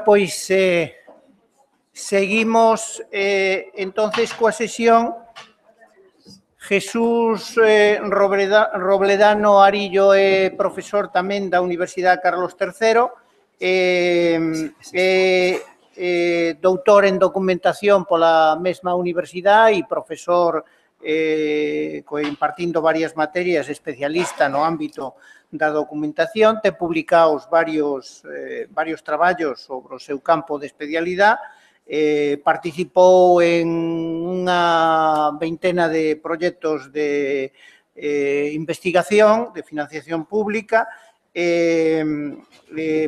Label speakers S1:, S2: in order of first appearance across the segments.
S1: Bueno, pois seguimos entonces coa sesión. Jesús Robledano Arillo é profesor tamén da Universidade Carlos III, doutor en documentación pola mesma universidade e profesor impartindo varias materias, especialista no ámbito da documentación. Ten publicados varios traballos sobre o seu campo de especialidade. Participou en unha veintena de proxectos de investigación, de financiación pública,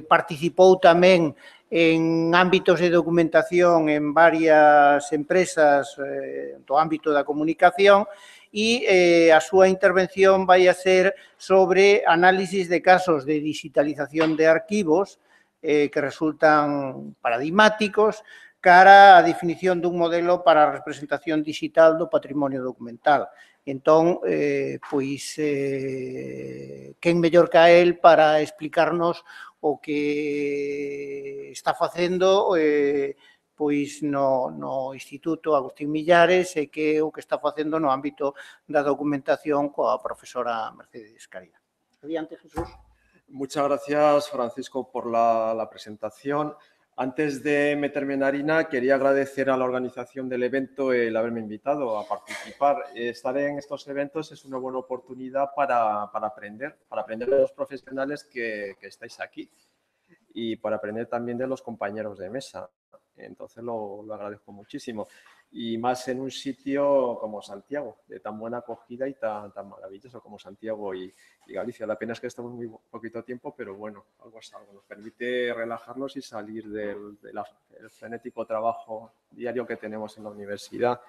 S1: participou tamén en ámbitos de documentación en varias empresas do ámbito da comunicación e a súa intervención vai a ser sobre análisis de casos de digitalización de arquivos que resultan paradigmáticos cara a definición dun modelo para a representación digital do patrimonio documental. Entón, pois, quen mellor que a él para explicarnos o que está facendo pois no Instituto Agustín Millares e que o que está facendo no ámbito da documentación coa profesora Mercedes Caridad. Adiante, Jesús.
S2: Muchas gracias, Francisco, por la presentación. Antes de meterme en harina, quería agradecer a la organización del evento el haberme invitado a participar. Estar en estos eventos es una buena oportunidad para aprender de los profesionales que estáis aquí y para aprender también de los compañeros de mesa. Entonces lo agradezco muchísimo. Y más en un sitio como Santiago, de tan buena acogida y tan maravilloso como Santiago y Galicia. La pena es que estamos muy poquito tiempo, pero bueno, algo es algo. Nos permite relajarnos y salir del frenético trabajo diario que tenemos en la universidad.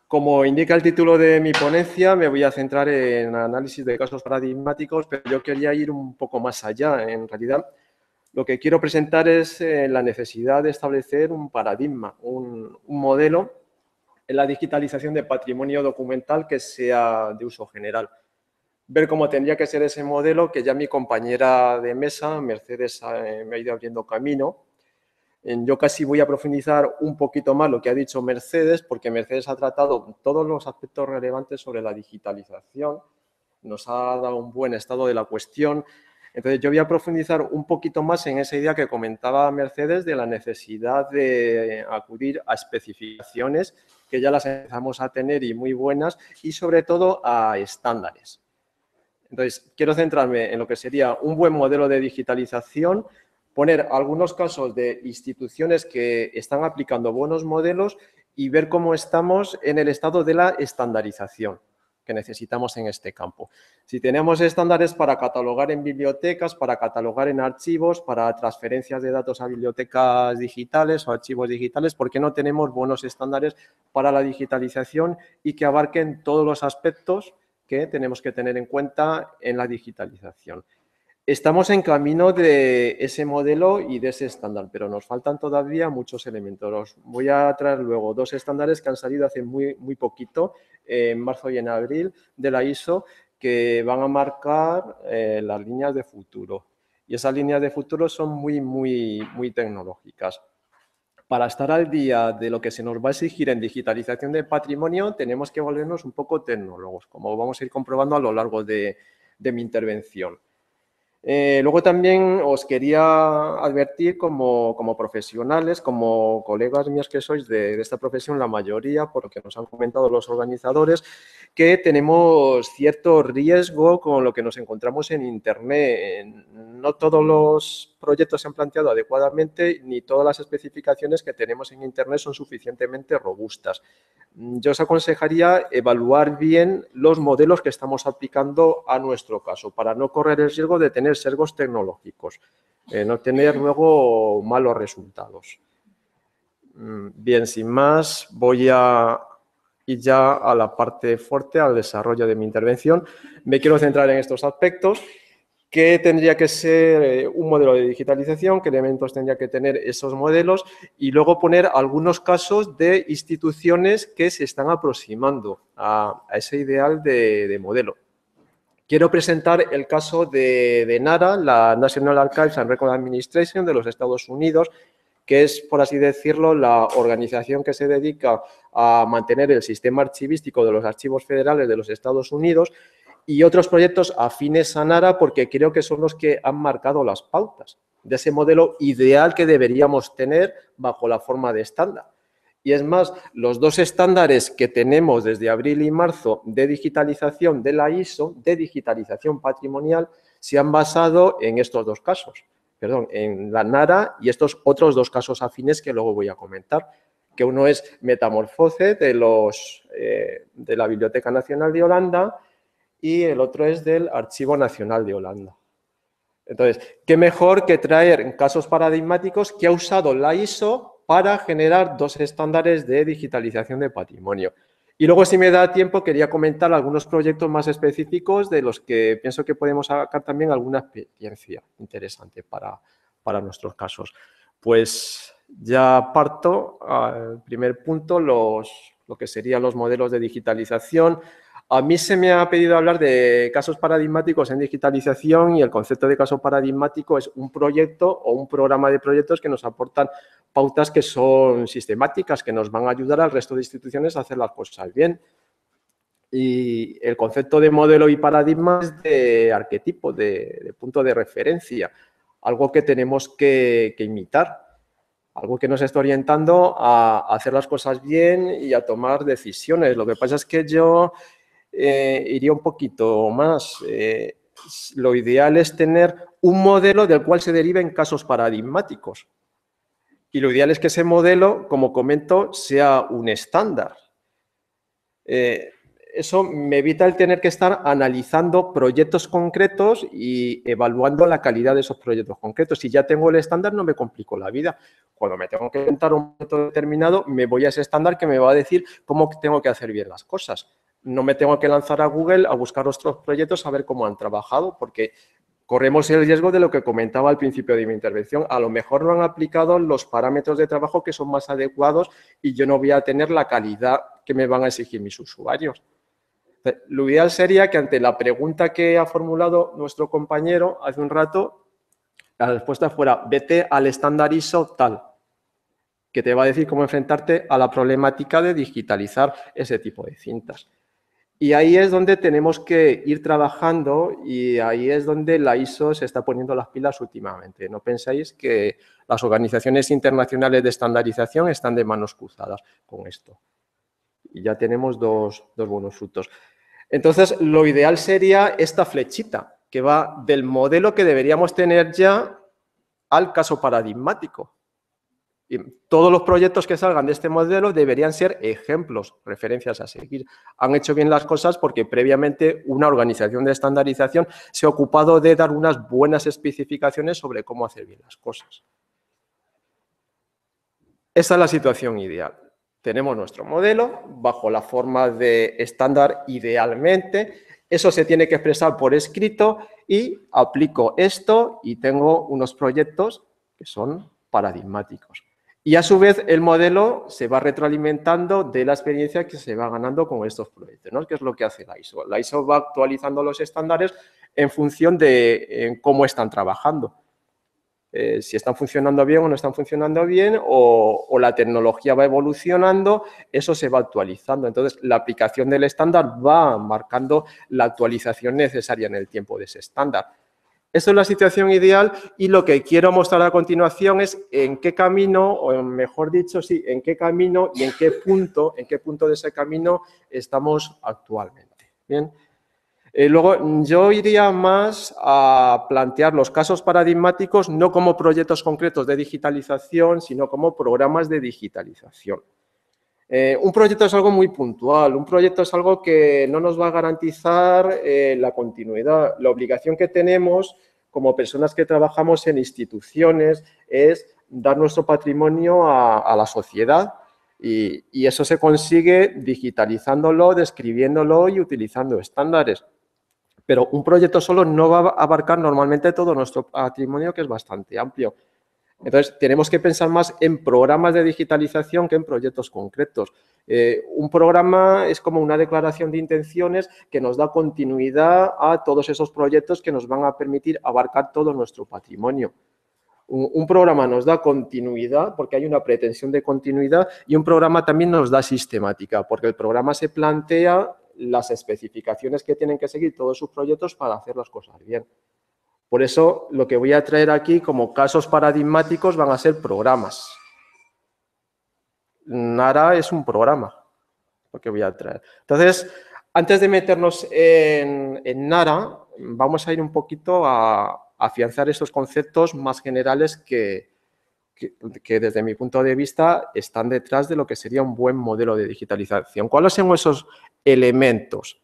S2: Como indica el título de mi ponencia, me voy a centrar en análisis de casos paradigmáticos, pero yo quería ir un poco más allá. En realidad, lo que quiero presentar es la necesidad de establecer un paradigma, un modelo en la digitalización de patrimonio documental que sea de uso general. Ver cómo tendría que ser ese modelo que ya mi compañera de mesa, Mercedes, me ha ido abriendo camino. Yo casi voy a profundizar un poquito más lo que ha dicho Mercedes, porque Mercedes ha tratado todos los aspectos relevantes sobre la digitalización, nos ha dado un buen estado de la cuestión. Entonces, yo voy a profundizar un poquito más en esa idea que comentaba Mercedes de la necesidad de acudir a especificaciones que ya las empezamos a tener y muy buenas, y sobre todo a estándares. Entonces, quiero centrarme en lo que sería un buen modelo de digitalización, poner algunos casos de instituciones que están aplicando buenos modelos y ver cómo estamos en el estado de la estandarización que necesitamos en este campo. Si tenemos estándares para catalogar en bibliotecas, para catalogar en archivos, para transferencias de datos a bibliotecas digitales o archivos digitales, ¿por qué no tenemos buenos estándares para la digitalización y que abarquen todos los aspectos que tenemos que tener en cuenta en la digitalización? Estamos en camino de ese modelo y de ese estándar, pero nos faltan todavía muchos elementos. Os voy a traer luego dos estándares que han salido hace muy poquito, en marzo y en abril, de la ISO, que van a marcar las líneas de futuro. Y esas líneas de futuro son muy tecnológicas. Para estar al día de lo que se nos va a exigir en digitalización de patrimonio, tenemos que volvernos un poco tecnólogos, como vamos a ir comprobando a lo largo de mi intervención. Luego también os quería advertir como profesionales, como colegas míos que sois de esta profesión, la mayoría, por lo que nos han comentado los organizadores, que tenemos cierto riesgo con lo que nos encontramos en Internet. No todos los proyectos se han planteado adecuadamente ni todas las especificaciones que tenemos en Internet son suficientemente robustas. Yo os aconsejaría evaluar bien los modelos que estamos aplicando a nuestro caso para no correr el riesgo de tener sesgos tecnológicos, no tener luego malos resultados. Bien, sin más, voy a ir ya a la parte fuerte, al desarrollo de mi intervención. Me quiero centrar en estos aspectos. ¿Qué tendría que ser un modelo de digitalización? ¿Qué elementos tendría que tener esos modelos? Y luego poner algunos casos de instituciones que se están aproximando a ese ideal de modelo. Quiero presentar el caso de NARA, la National Archives and Record Administration de los Estados Unidos, que es, por así decirlo, la organización que se dedica a mantener el sistema archivístico de los archivos federales de los Estados Unidos, y otros proyectos afines a NARA, porque creo que son los que han marcado las pautas de ese modelo ideal que deberíamos tener bajo la forma de estándar. Y es más, los dos estándares que tenemos desde abril y marzo de digitalización de la ISO, de digitalización patrimonial, se han basado en estos dos casos, en la NARA y estos otros dos casos afines que luego voy a comentar, que uno es Metamorfose de la Biblioteca Nacional de Holanda y el otro es del Archivo Nacional de Holanda. Entonces, ¿qué mejor que traer casos paradigmáticos que ha usado la ISO para generar dos estándares de digitalización de patrimonio? Y luego, si me da tiempo, quería comentar algunos proyectos más específicos de los que pienso que podemos sacar también alguna experiencia interesante para nuestros casos. Pues ya parto al primer punto, lo que serían los modelos de digitalización. A mí se me ha pedido hablar de casos paradigmáticos en digitalización y el concepto de caso paradigmático es un proyecto o un programa de proyectos que nos aportan pautas que son sistemáticas, que nos van a ayudar al resto de instituciones a hacer las cosas bien. Y el concepto de modelo y paradigma es de arquetipo, de punto de referencia, algo que tenemos que imitar, algo que nos está orientando a hacer las cosas bien y a tomar decisiones. Lo que pasa es que yo iría un poquito más. Lo ideal es tener un modelo del cual se deriven casos paradigmáticos. Y lo ideal es que ese modelo, como comento, sea un estándar. Eso me evita el tener que estar analizando proyectos concretos y evaluando la calidad de esos proyectos concretos. Si ya tengo el estándar, no me complico la vida. Cuando me tengo que inventar un proyecto determinado, me voy a ese estándar que me va a decir cómo tengo que hacer bien las cosas. No me tengo que lanzar a Google a buscar otros proyectos a ver cómo han trabajado, porque corremos el riesgo de lo que comentaba al principio de mi intervención. A lo mejor no han aplicado los parámetros de trabajo que son más adecuados y yo no voy a tener la calidad que me van a exigir mis usuarios. Lo ideal sería que ante la pregunta que ha formulado nuestro compañero hace un rato, la respuesta fuera, vete al estándar ISO tal, que te va a decir cómo enfrentarte a la problemática de digitalizar ese tipo de cintas. Y ahí es donde tenemos que ir trabajando y ahí es donde la ISO se está poniendo las pilas últimamente. No pensáis que las organizaciones internacionales de estandarización están de manos cruzadas con esto. Y ya tenemos dos buenos frutos. Entonces, lo ideal sería esta flechita que va del modelo que deberíamos tener ya al caso paradigmático. Y todos los proyectos que salgan de este modelo deberían ser ejemplos, referencias a seguir. Han hecho bien las cosas porque previamente una organización de estandarización se ha ocupado de dar unas buenas especificaciones sobre cómo hacer bien las cosas. Esa es la situación ideal. Tenemos nuestro modelo bajo la forma de estándar idealmente. Eso se tiene que expresar por escrito y aplico esto y tengo unos proyectos que son paradigmáticos. Y a su vez el modelo se va retroalimentando de la experiencia que se va ganando con estos proyectos, ¿no? ¿Qué es lo que hace la ISO? La ISO va actualizando los estándares en función de cómo están trabajando. Si están funcionando bien o no están funcionando bien o la tecnología va evolucionando, eso se va actualizando. Entonces, la aplicación del estándar va marcando la actualización necesaria en el tiempo de ese estándar. Esto es la situación ideal y lo que quiero mostrar a continuación es en qué camino, o mejor dicho, sí, en qué camino y en qué punto de ese camino estamos actualmente. Bien. Luego, yo iría más a plantear los casos paradigmáticos no como proyectos concretos de digitalización, sino como programas de digitalización. Un proyecto es algo muy puntual, un proyecto es algo que no nos va a garantizar la continuidad. La obligación que tenemos como personas que trabajamos en instituciones es dar nuestro patrimonio a la sociedad y eso se consigue digitalizándolo, describiéndolo y utilizando estándares. Pero un proyecto solo no va a abarcar normalmente todo nuestro patrimonio, que es bastante amplio. Entonces, tenemos que pensar más en programas de digitalización que en proyectos concretos. Un programa es como una declaración de intenciones que nos da continuidad a todos esos proyectos que nos van a permitir abarcar todo nuestro patrimonio. Un programa nos da continuidad, porque hay una pretensión de continuidad, y un programa también nos da sistemática, porque el programa se plantea las especificaciones que tienen que seguir todos sus proyectos para hacer las cosas bien. Por eso, lo que voy a traer aquí como casos paradigmáticos van a ser programas. Nara es un programa, lo que voy a traer. Entonces, antes de meternos en Nara, vamos a ir un poquito a afianzar esos conceptos más generales que desde mi punto de vista están detrás de lo que sería un buen modelo de digitalización. ¿Cuáles son esos elementos?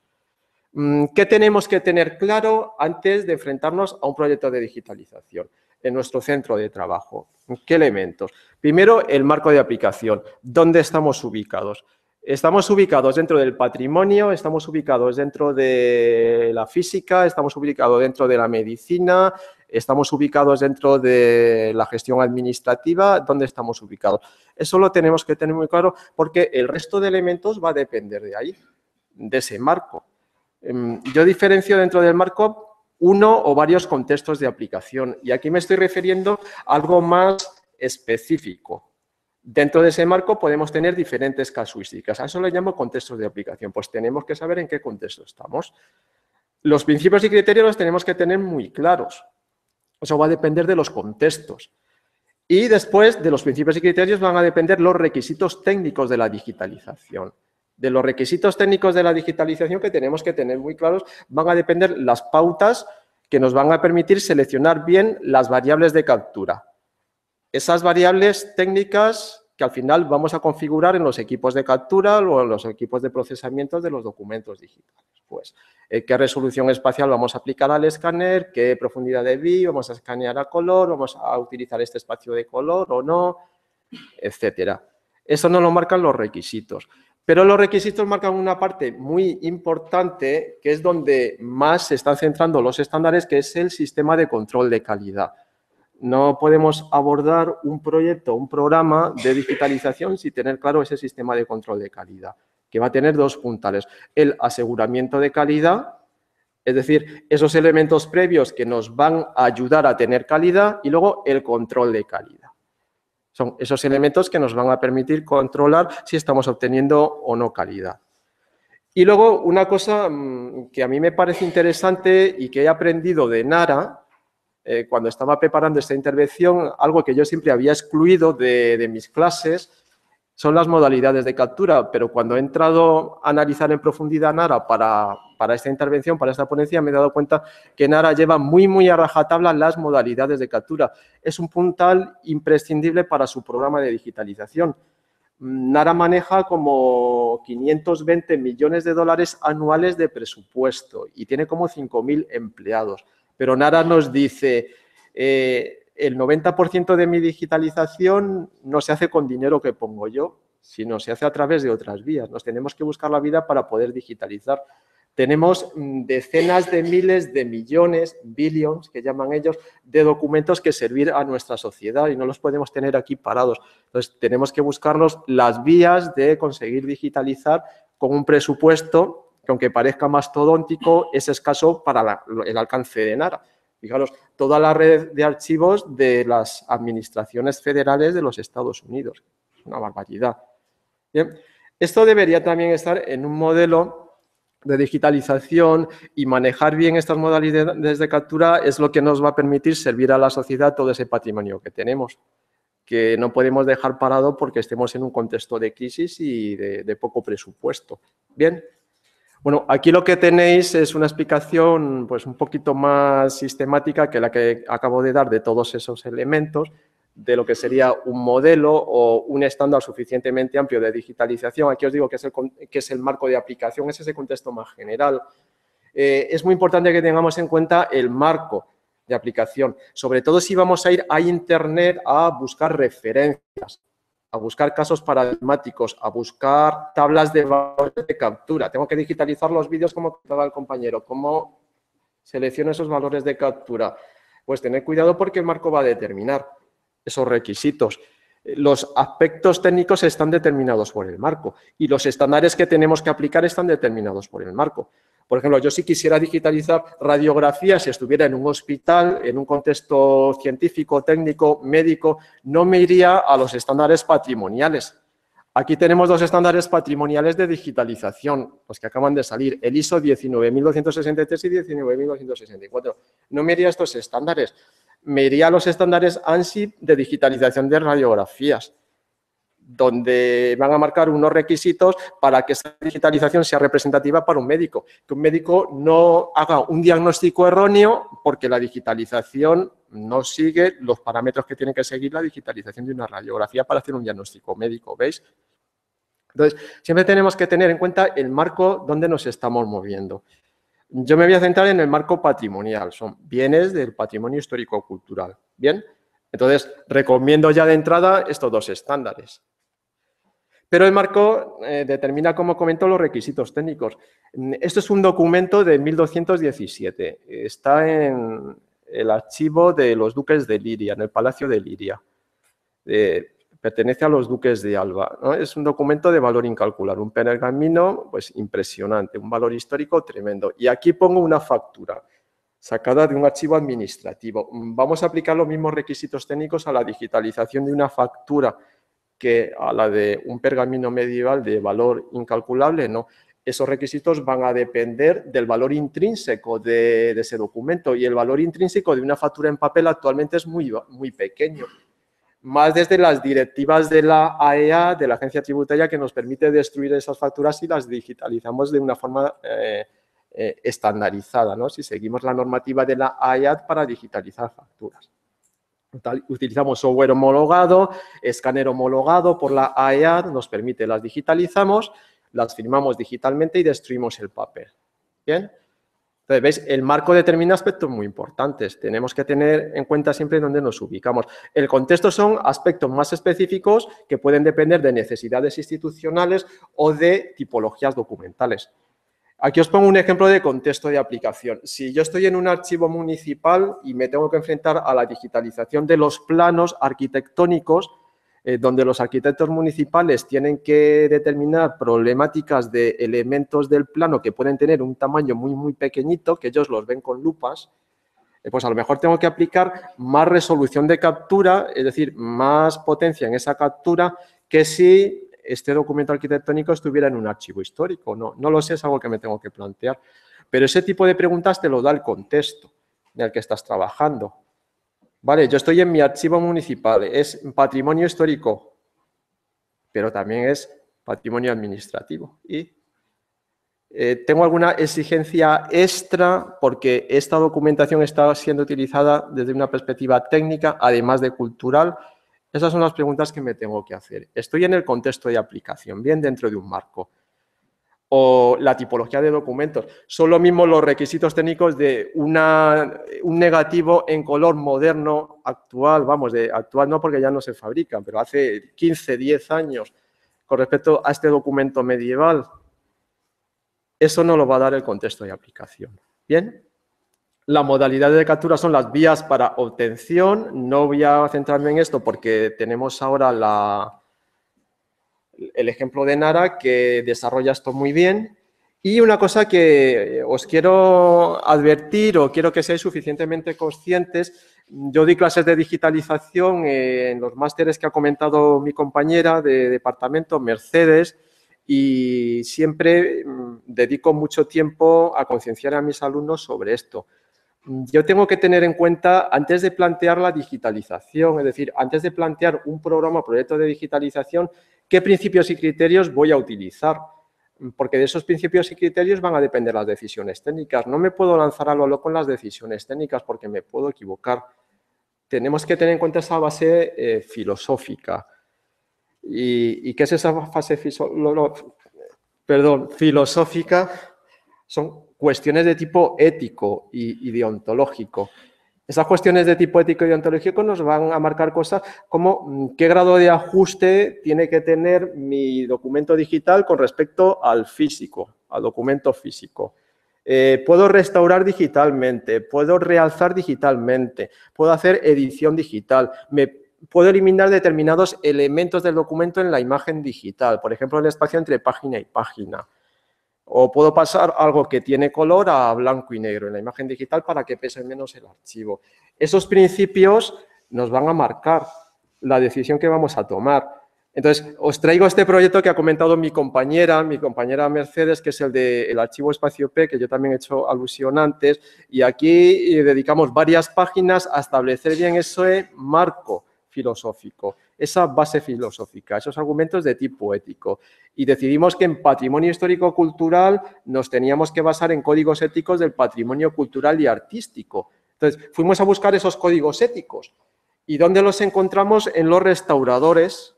S2: ¿Qué tenemos que tener claro antes de enfrentarnos a un proyecto de digitalización en nuestro centro de trabajo? ¿Qué elementos? Primero, el marco de aplicación. ¿Dónde estamos ubicados? Estamos ubicados dentro del patrimonio, estamos ubicados dentro de la física, estamos ubicados dentro de la medicina, estamos ubicados dentro de la gestión administrativa. ¿Dónde estamos ubicados? Eso lo tenemos que tener muy claro porque el resto de elementos va a depender de ahí, de ese marco. Yo diferencio dentro del marco uno o varios contextos de aplicación y aquí me estoy refiriendo a algo más específico. Dentro de ese marco podemos tener diferentes casuísticas. A eso le llamo contextos de aplicación. Pues tenemos que saber en qué contexto estamos. Los principios y criterios los tenemos que tener muy claros. Eso va a depender de los contextos. Y después de los principios y criterios van a depender los requisitos técnicos de la digitalización. De los requisitos técnicos de la digitalización que tenemos que tener muy claros van a depender las pautas que nos van a permitir seleccionar bien las variables de captura. Esas variables técnicas que al final vamos a configurar en los equipos de captura o en los equipos de procesamiento de los documentos digitales. Pues, qué resolución espacial vamos a aplicar al escáner, qué profundidad de bit, vamos a escanear a color, vamos a utilizar este espacio de color o no, etcétera. Eso no lo marcan los requisitos. Pero los requisitos marcan una parte muy importante que es donde más se están centrando los estándares, que es el sistema de control de calidad. No podemos abordar un proyecto, un programa de digitalización sin tener claro ese sistema de control de calidad, que va a tener dos puntales. El aseguramiento de calidad, es decir, esos elementos previos que nos van a ayudar a tener calidad y luego el control de calidad. Son esos elementos que nos van a permitir controlar si estamos obteniendo o no calidad. Y luego una cosa que a mí me parece interesante y que he aprendido de Nara, cuando estaba preparando esta intervención, algo que yo siempre había excluido de mis clases son las modalidades de captura, pero cuando he entrado a analizar en profundidad Nara para esta intervención, para esta ponencia, me he dado cuenta que Nara lleva muy a rajatabla las modalidades de captura. Es un puntal imprescindible para su programa de digitalización. Nara maneja como 520 millones de dólares anuales de presupuesto y tiene como 5.000 empleados. Pero Nara nos dice, el 90% de mi digitalización no se hace con dinero que pongo yo, sino se hace a través de otras vías. Nos tenemos que buscar la vida para poder digitalizar. Tenemos decenas de miles de millones, billions, que llaman ellos, de documentos que servir a nuestra sociedad y no los podemos tener aquí parados. Entonces, tenemos que buscarnos las vías de conseguir digitalizar con un presupuesto que, aunque parezca mastodóntico, es escaso para el alcance de Nara. Fijaros, toda la red de archivos de las administraciones federales de los Estados Unidos. Es una barbaridad. Bien, esto debería también estar en un modelo de digitalización y manejar bien estas modalidades de captura es lo que nos va a permitir servir a la sociedad todo ese patrimonio que tenemos, que no podemos dejar parado porque estemos en un contexto de crisis y de poco presupuesto. Bien. Bueno, aquí lo que tenéis es una explicación pues, un poquito más sistemática que la que acabo de dar de todos esos elementos, de lo que sería un modelo o un estándar suficientemente amplio de digitalización. Aquí os digo que es el marco de aplicación, es ese contexto más general. Es muy importante que tengamos en cuenta el marco de aplicación, sobre todo si vamos a ir a Internet a buscar referencias, a buscar casos paradigmáticos, a buscar tablas de valores de captura. Tengo que digitalizar los vídeos como comentaba el compañero. ¿Cómo selecciono esos valores de captura? Pues tener cuidado porque el marco va a determinar esos requisitos. Los aspectos técnicos están determinados por el marco y los estándares que tenemos que aplicar están determinados por el marco. Por ejemplo, yo si quisiera digitalizar radiografías, si estuviera en un hospital, en un contexto científico, técnico, médico, no me iría a los estándares patrimoniales. Aquí tenemos dos estándares patrimoniales de digitalización, los que acaban de salir, el ISO 19263 y 19264. No me iría a estos estándares, me iría a los estándares ANSI de digitalización de radiografías, donde van a marcar unos requisitos para que esa digitalización sea representativa para un médico. Que un médico no haga un diagnóstico erróneo porque la digitalización no sigue los parámetros que tiene que seguir la digitalización de una radiografía para hacer un diagnóstico médico, ¿veis? Entonces, siempre tenemos que tener en cuenta el marco donde nos estamos moviendo. Yo me voy a centrar en el marco patrimonial, son bienes del patrimonio histórico-cultural, ¿bien? Entonces, recomiendo ya de entrada estos dos estándares. Pero el marco determina, como comento, los requisitos técnicos. Esto es un documento de 1217. Está en el archivo de los duques de Liria, en el Palacio de Liria. Pertenece a los duques de Alba, ¿no? Es un documento de valor incalculable, un pergamino pues, impresionante, un valor histórico tremendo. Y aquí pongo una factura sacada de un archivo administrativo. Vamos a aplicar los mismos requisitos técnicos a la digitalización de una factura que a la de un pergamino medieval de valor incalculable, no. Esos requisitos van a depender del valor intrínseco de ese documento y el valor intrínseco de una factura en papel actualmente es muy pequeño. Más desde las directivas de la AEA, de la Agencia Tributaria, que nos permite destruir esas facturas si las digitalizamos de una forma estandarizada, ¿no? Si seguimos la normativa de la AEA para digitalizar facturas. Utilizamos software homologado, escáner homologado por la AEA, nos permite, las digitalizamos, las firmamos digitalmente y destruimos el papel. ¿Bien? Entonces, ¿veis? El marco determina aspectos muy importantes. Tenemos que tener en cuenta siempre dónde nos ubicamos. El contexto son aspectos más específicos que pueden depender de necesidades institucionales o de tipologías documentales. Aquí os pongo un ejemplo de contexto de aplicación. Si yo estoy en un archivo municipal y me tengo que enfrentar a la digitalización de los planos arquitectónicos, donde los arquitectos municipales tienen que determinar problemáticas de elementos del plano que pueden tener un tamaño muy pequeñito, que ellos los ven con lupas, pues a lo mejor tengo que aplicar más resolución de captura, es decir, más potencia en esa captura que si este documento arquitectónico estuviera en un archivo histórico. No lo sé, es algo que me tengo que plantear. Pero ese tipo de preguntas te lo da el contexto en el que estás trabajando. Vale, yo estoy en mi archivo municipal, es patrimonio histórico, pero también es patrimonio administrativo. Y tengo alguna exigencia extra porque esta documentación está siendo utilizada desde una perspectiva técnica, además de cultural. Esas son las preguntas que me tengo que hacer. Estoy en el contexto de aplicación, bien dentro de un marco. O la tipología de documentos. Son lo mismo los requisitos técnicos de un negativo en color moderno, actual, vamos, de actual no porque ya no se fabrican, pero hace 15, 10 años con respecto a este documento medieval. Eso no lo va a dar el contexto de aplicación. Bien. La modalidad de captura son las vías para obtención. No voy a centrarme en esto porque tenemos ahora el ejemplo de Nara que desarrolla esto muy bien. Y una cosa que os quiero advertir o quiero que seáis suficientemente conscientes, yo di clases de digitalización en los másteres que ha comentado mi compañera de departamento, Mercedes, y siempre dedico mucho tiempo a concienciar a mis alumnos sobre esto. Yo tengo que tener en cuenta, antes de plantear la digitalización, es decir, antes de plantear un programa o proyecto de digitalización, qué principios y criterios voy a utilizar, porque de esos principios y criterios van a depender las decisiones técnicas. No me puedo lanzar a lo loco en las decisiones técnicas porque me puedo equivocar. Tenemos que tener en cuenta esa base filosófica. ¿Y qué es esa fase filosófica? Son cuestiones de tipo ético y deontológico. Esas cuestiones de tipo ético y deontológico nos van a marcar cosas como qué grado de ajuste tiene que tener mi documento digital con respecto al físico, al documento físico. Puedo restaurar digitalmente, puedo realzar digitalmente, puedo hacer edición digital, puedo eliminar determinados elementos del documento en la imagen digital, por ejemplo, el espacio entre página y página. O puedo pasar algo que tiene color a blanco y negro en la imagen digital para que pese menos el archivo. Esos principios nos van a marcar la decisión que vamos a tomar. Entonces, os traigo este proyecto que ha comentado mi compañera Mercedes, que es el del archivo espacio-P, que yo también he hecho alusión antes, y aquí dedicamos varias páginas a establecer bien ese marco filosófico, esa base filosófica, esos argumentos de tipo ético. Y decidimos que en patrimonio histórico-cultural nos teníamos que basar en códigos éticos del patrimonio cultural y artístico. Entonces, fuimos a buscar esos códigos éticos. ¿Y dónde los encontramos? En los restauradores,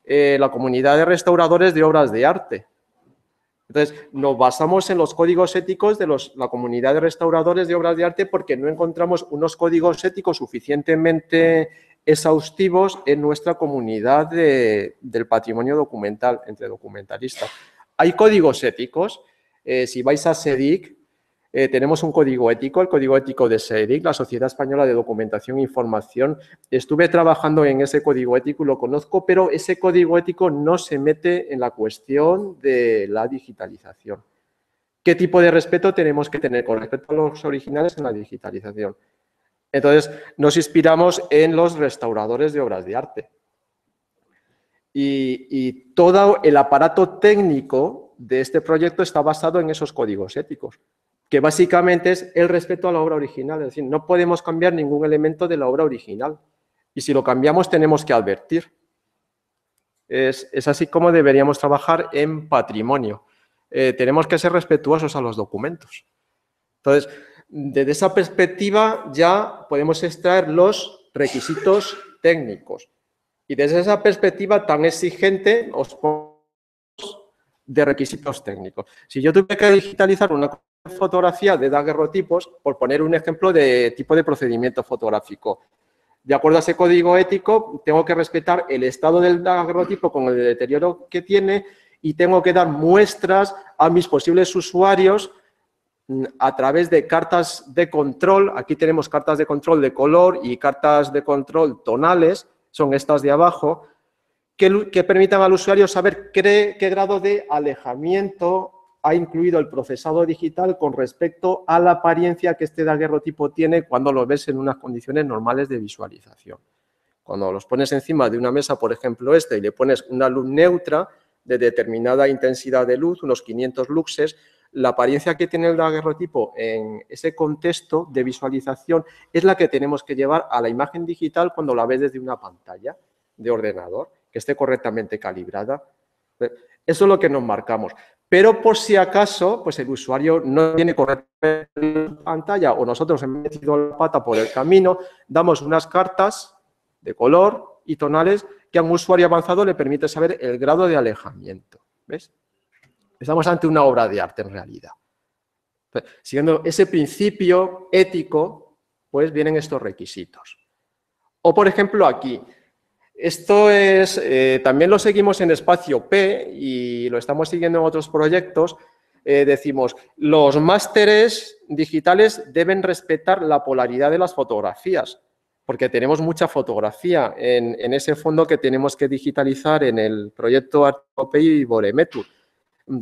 S2: la comunidad de restauradores de obras de arte. Entonces, nos basamos en los códigos éticos de la comunidad de restauradores de obras de arte porque no encontramos unos códigos éticos suficientemente exhaustivos en nuestra comunidad del patrimonio documental, entre documentalistas. Hay códigos éticos. Si vais a SEDIC, tenemos un código ético, el código ético de SEDIC, la Sociedad Española de Documentación e Información. Estuve trabajando en ese código ético y lo conozco, pero ese código ético no se mete en la cuestión de la digitalización. ¿Qué tipo de respeto tenemos que tener con respecto a los originales en la digitalización? Entonces, nos inspiramos en los restauradores de obras de arte. Y todo el aparato técnico de este proyecto está basado en esos códigos éticos, que básicamente es el respeto a la obra original. Es decir, no podemos cambiar ningún elemento de la obra original. Y si lo cambiamos, tenemos que advertir. Es así como deberíamos trabajar en patrimonio. Tenemos que ser respetuosos a los documentos. Entonces, desde esa perspectiva ya podemos extraer los requisitos técnicos. Y desde esa perspectiva tan exigente os pongo de requisitos técnicos. Si yo tuve que digitalizar una fotografía de daguerrotipos, por poner un ejemplo de tipo de procedimiento fotográfico, de acuerdo a ese código ético, tengo que respetar el estado del daguerrotipo con el deterioro que tiene y tengo que dar muestras a mis posibles usuarios a través de cartas de control. Aquí tenemos cartas de control de color y cartas de control tonales, son estas de abajo, que permitan al usuario saber qué grado de alejamiento ha incluido el procesado digital con respecto a la apariencia que este daguerrotipo tiene cuando lo ves en unas condiciones normales de visualización. Cuando los pones encima de una mesa, por ejemplo y le pones una luz neutra de determinada intensidad de luz, unos 500 luxes, la apariencia que tiene el daguerrotipo en ese contexto de visualización es la que tenemos que llevar a la imagen digital cuando la ves desde una pantalla de ordenador, que esté correctamente calibrada. Eso es lo que nos marcamos. Pero por si acaso, pues el usuario no tiene correctamente la pantalla o nosotros hemos metido la pata por el camino, damos unas cartas de color y tonales que a un usuario avanzado le permite saber el grado de alejamiento. ¿Ves? Estamos ante una obra de arte en realidad. Entonces, siguiendo ese principio ético, pues vienen estos requisitos. O, por ejemplo, aquí. Esto es, también lo seguimos en Espacio P y lo estamos siguiendo en otros proyectos. Decimos, los másteres digitales deben respetar la polaridad de las fotografías, porque tenemos mucha fotografía en ese fondo que tenemos que digitalizar en el proyecto ArtoP y Boremetur.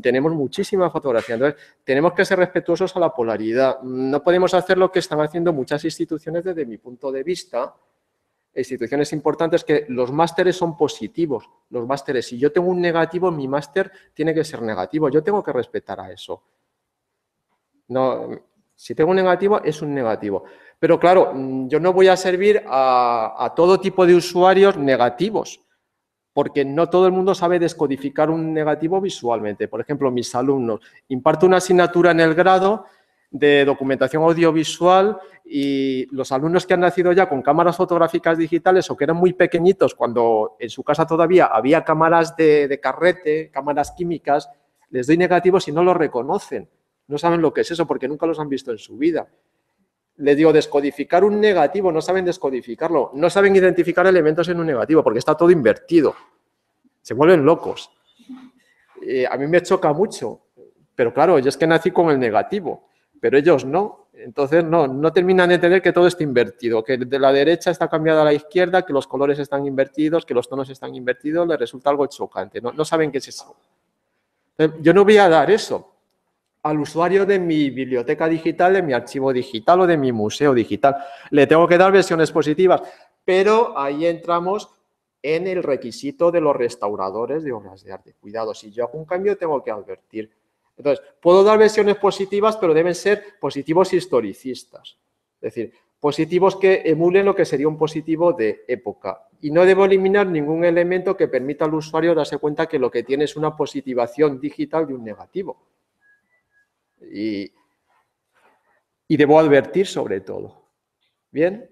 S2: Tenemos muchísima fotografía, entonces tenemos que ser respetuosos a la polaridad. No podemos hacer lo que están haciendo muchas instituciones desde mi punto de vista, instituciones importantes, que los másteres son positivos. Los másteres, si yo tengo un negativo, mi máster tiene que ser negativo. Yo tengo que respetar a eso. No, si tengo un negativo, es un negativo. Pero claro, yo no voy a servir a todo tipo de usuarios negativos, porque no todo el mundo sabe descodificar un negativo visualmente. Por ejemplo, mis alumnos, imparto una asignatura en el grado de documentación audiovisual y los alumnos que han nacido ya con cámaras fotográficas digitales o que eran muy pequeñitos cuando en su casa todavía había cámaras de carrete, cámaras químicas, les doy negativos y no los reconocen. No saben lo que es eso porque nunca los han visto en su vida. Les digo, descodificar un negativo, no saben descodificarlo, no saben identificar elementos en un negativo porque está todo invertido. Se vuelven locos. A mí me choca mucho, pero claro, yo es que nací con el negativo, pero ellos no. Entonces no terminan de entender que todo está invertido, que de la derecha está cambiada a la izquierda, que los colores están invertidos, que los tonos están invertidos, les resulta algo chocante. No saben qué es eso. Yo no voy a dar eso. al usuario de mi biblioteca digital, de mi archivo digital o de mi museo digital. Le tengo que dar versiones positivas, pero ahí entramos en el requisito de los restauradores de obras de arte. Cuidado, si yo hago un cambio tengo que advertir. Entonces, puedo dar versiones positivas, pero deben ser positivos historicistas. Es decir, positivos que emulen lo que sería un positivo de época. Y no debo eliminar ningún elemento que permita al usuario darse cuenta que lo que tiene es una positivación digital de un negativo. Y debo advertir sobre todo. Bien,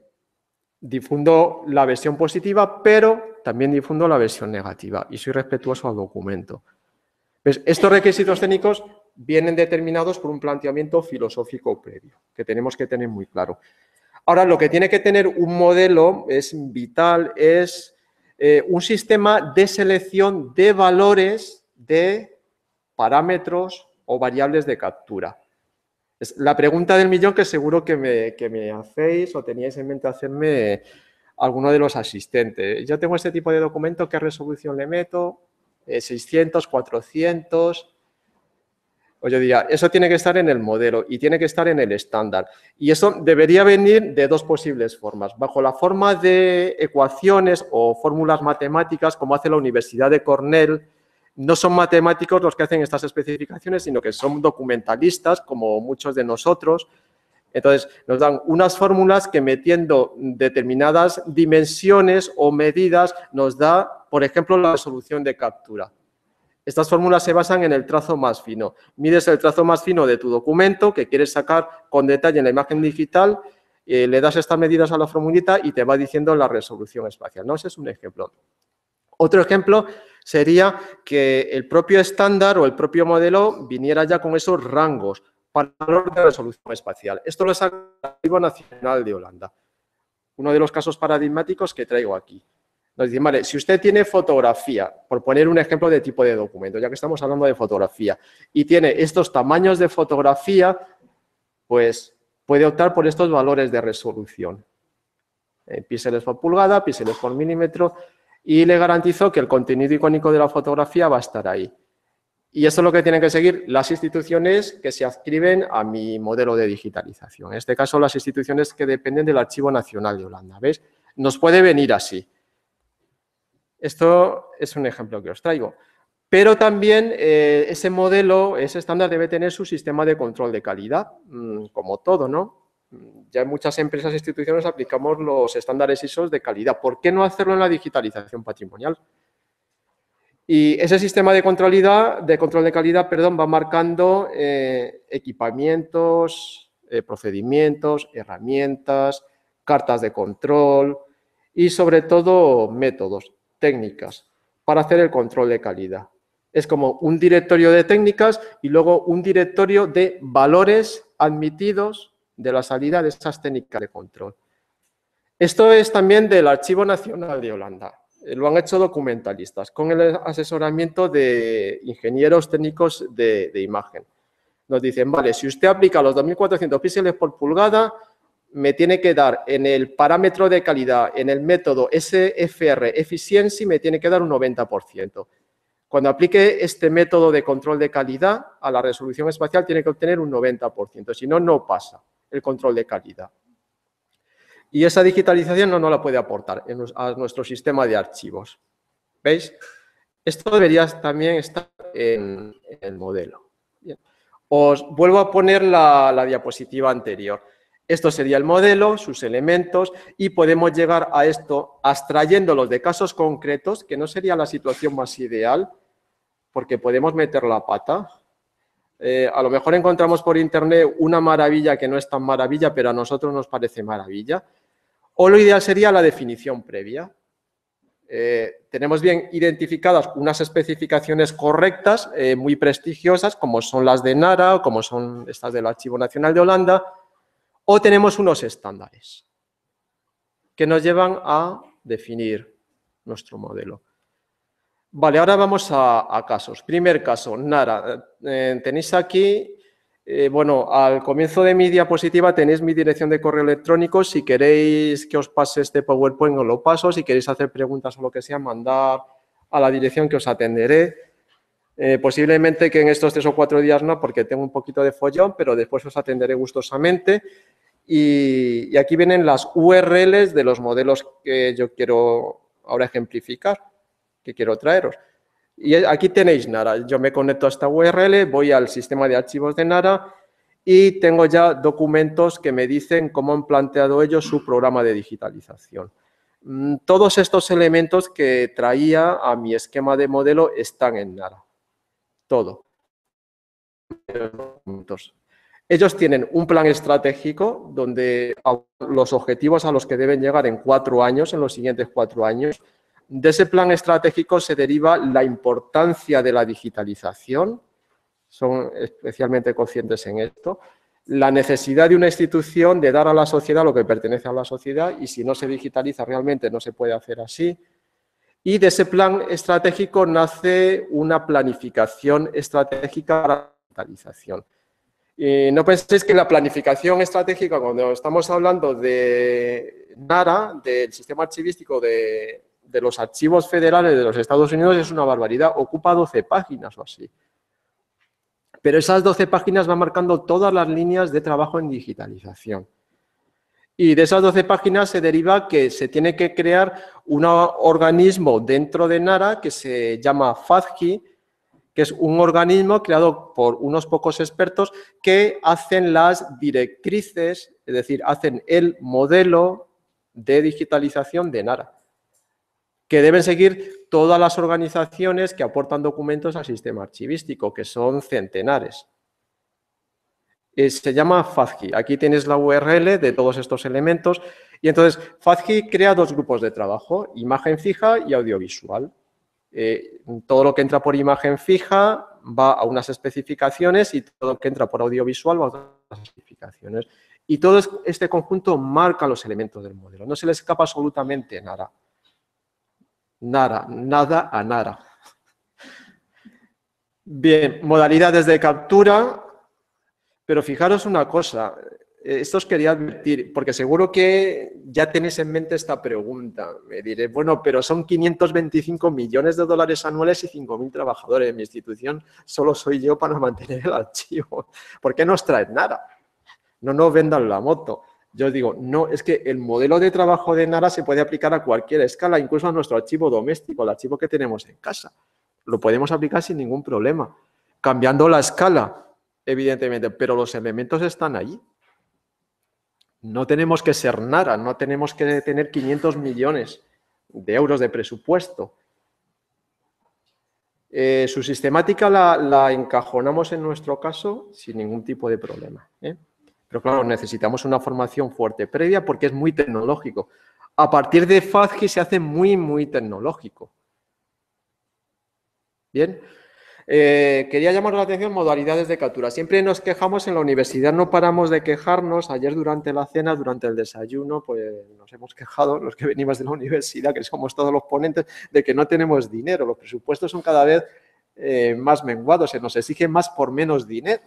S2: difundo la versión positiva, pero también difundo la versión negativa y soy respetuoso al documento. ¿Ves? Estos requisitos técnicos vienen determinados por un planteamiento filosófico previo, que tenemos que tener muy claro. Ahora, lo que tiene que tener un modelo es vital, es un sistema de selección de valores de parámetros o variables de captura. Es la pregunta del millón que seguro que me hacéis o teníais en mente hacerme alguno de los asistentes. Yo tengo este tipo de documento, ¿qué resolución le meto? 600, 400... Pues yo diría, eso tiene que estar en el modelo y tiene que estar en el estándar. Y eso debería venir de dos posibles formas. Bajo la forma de ecuaciones o fórmulas matemáticas, como hace la Universidad de Cornell. No son matemáticos los que hacen estas especificaciones, sino que son documentalistas, como muchos de nosotros. Entonces, nos dan unas fórmulas que metiendo determinadas dimensiones o medidas nos da, por ejemplo, la resolución de captura. Estas fórmulas se basan en el trazo más fino. Mides el trazo más fino de tu documento que quieres sacar con detalle en la imagen digital, le das estas medidas a la formulita y te va diciendo la resolución espacial, ¿no? Ese es un ejemplo. Otro ejemplo sería que el propio estándar o el propio modelo viniera ya con esos rangos para valor de resolución espacial. Esto lo saca el Archivo Nacional de Holanda. Uno de los casos paradigmáticos que traigo aquí. Nos dicen, vale, si usted tiene fotografía, por poner un ejemplo de tipo de documento, ya que estamos hablando de fotografía, y tiene estos tamaños de fotografía, pues puede optar por estos valores de resolución. Píxeles por pulgada, píxeles por milímetro, y le garantizo que el contenido icónico de la fotografía va a estar ahí. Y esto es lo que tienen que seguir las instituciones que se adscriben a mi modelo de digitalización. En este caso, las instituciones que dependen del Archivo Nacional de Holanda. ¿Veis? Nos puede venir así. Esto es un ejemplo que os traigo. Pero también ese modelo, ese estándar debe tener su sistema de control de calidad, como todo, ¿no? Ya en muchas empresas e instituciones aplicamos los estándares ISO de calidad. ¿Por qué no hacerlo en la digitalización patrimonial? Y ese sistema de control de calidad, va marcando equipamientos, procedimientos, herramientas, cartas de control y, sobre todo, métodos, técnicas para hacer el control de calidad. Es como un directorio de técnicas y luego un directorio de valores admitidos de la salida de esas técnicas de control. Esto es también del Archivo Nacional de Holanda. Lo han hecho documentalistas con el asesoramiento de ingenieros técnicos de imagen. Nos dicen, vale, si usted aplica los 2400 píxeles por pulgada, me tiene que dar en el parámetro de calidad, en el método SFR Efficiency, me tiene que dar un 90%. Cuando aplique este método de control de calidad a la resolución espacial, tiene que obtener un 90%. Si no, no pasa el control de calidad. Y esa digitalización no la puede aportar a nuestro sistema de archivos. ¿Veis? Esto debería también estar en el modelo. Bien. Os vuelvo a poner la diapositiva anterior. Esto sería el modelo, sus elementos, y podemos llegar a esto abstrayéndolos de casos concretos, que no sería la situación más ideal, porque podemos meter la pata. A lo mejor encontramos por internet una maravilla que no es tan maravilla, pero a nosotros nos parece maravilla. O lo ideal sería la definición previa. Tenemos bien identificadas unas especificaciones correctas, muy prestigiosas, como son las de NARA o como son estas del Archivo Nacional de Holanda, o tenemos unos estándares que nos llevan a definir nuestro modelo. Vale, ahora vamos a casos. Primer caso, NARA. Tenéis aquí, bueno, al comienzo de mi diapositiva tenéis mi dirección de correo electrónico. Si queréis que os pase este PowerPoint, os lo paso. Si queréis hacer preguntas o lo que sea, mandar a la dirección que os atenderé. Posiblemente que en estos 3 o 4 días no, porque tengo un poquito de follón, pero después os atenderé gustosamente. Y aquí vienen las URLs de los modelos que yo quiero ahora ejemplificar, que quiero traeros. Y aquí tenéis Nara. Yo me conecto a esta URL, voy al sistema de archivos de Nara y tengo ya documentos que me dicen cómo han planteado ellos su programa de digitalización. Todos estos elementos que traía a mi esquema de modelo están en Nara. Todo. Ellos tienen un plan estratégico donde los objetivos a los que deben llegar en 4 años, en los siguientes 4 años, de ese plan estratégico se deriva la importancia de la digitalización, son especialmente conscientes en esto, la necesidad de una institución de dar a la sociedad lo que pertenece a la sociedad y si no se digitaliza realmente no se puede hacer así. Y de ese plan estratégico nace una planificación estratégica para la digitalización. Y no penséis que la planificación estratégica, cuando estamos hablando de Nara, del sistema archivístico de los archivos federales de los Estados Unidos, es una barbaridad, ocupa 12 páginas o así. Pero esas 12 páginas van marcando todas las líneas de trabajo en digitalización. Y de esas 12 páginas se deriva que se tiene que crear un organismo dentro de Nara que se llama FADGI, que es un organismo creado por unos pocos expertos que hacen las directrices, es decir, hacen el modelo de digitalización de Nara, que deben seguir todas las organizaciones que aportan documentos al sistema archivístico, que son centenares. Se llama FADGI. Aquí tienes la URL de todos estos elementos. Y entonces, FADGI crea 2 grupos de trabajo, imagen fija y audiovisual. Todo lo que entra por imagen fija va a unas especificaciones y todo lo que entra por audiovisual va a otras especificaciones. Y todo este conjunto marca los elementos del modelo. No se le escapa absolutamente nada. Nada a Nara. Bien, modalidades de captura. Pero fijaros una cosa, esto os quería advertir, porque seguro que ya tenéis en mente esta pregunta. Me diré, bueno, pero son 525 millones de dólares anuales y 5.000 trabajadores. En mi institución solo soy yo para mantener el archivo. ¿Por qué nos traen Nara? No nos vendan la moto. Yo os digo, no, es que el modelo de trabajo de Nara se puede aplicar a cualquier escala, incluso a nuestro archivo doméstico, el archivo que tenemos en casa. Lo podemos aplicar sin ningún problema, cambiando la escala. Evidentemente, pero los elementos están ahí. No tenemos que ser Nara, no tenemos que tener 500 millones de euros de presupuesto. Su sistemática la encajonamos en nuestro caso sin ningún tipo de problema. Pero claro, necesitamos una formación fuerte previa porque es muy tecnológico. A partir de FADGI se hace muy, muy tecnológico. Bien. Quería llamar la atención modalidades de captura. Siempre nos quejamos en la universidad, no paramos de quejarnos. Ayer durante la cena, durante el desayuno, pues nos hemos quejado, los que venimos de la universidad, que somos todos los ponentes, de que no tenemos dinero. Los presupuestos son cada vez más menguados, se nos exige más por menos dinero.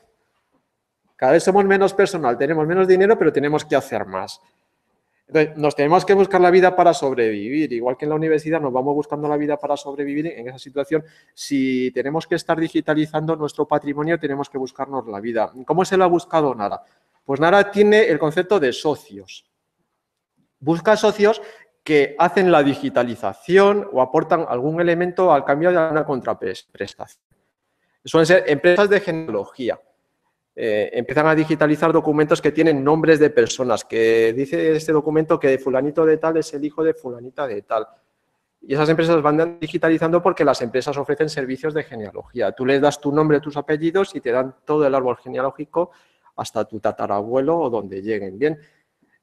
S2: Cada vez somos menos personal, tenemos menos dinero, pero tenemos que hacer más. Entonces, nos tenemos que buscar la vida para sobrevivir. Igual que en la universidad nos vamos buscando la vida para sobrevivir, en esa situación, si tenemos que estar digitalizando nuestro patrimonio, tenemos que buscarnos la vida. ¿Cómo se lo ha buscado Nara? Pues Nara tiene el concepto de socios. Busca socios que hacen la digitalización o aportan algún elemento al cambio de una contraprestación. Suelen ser empresas de genealogía. Empiezan a digitalizar documentos que tienen nombres de personas, que dice este documento que fulanito de tal es el hijo de fulanita de tal. Y esas empresas van digitalizando porque las empresas ofrecen servicios de genealogía. Tú les das tu nombre, tus apellidos y te dan todo el árbol genealógico hasta tu tatarabuelo o donde lleguen. Bien,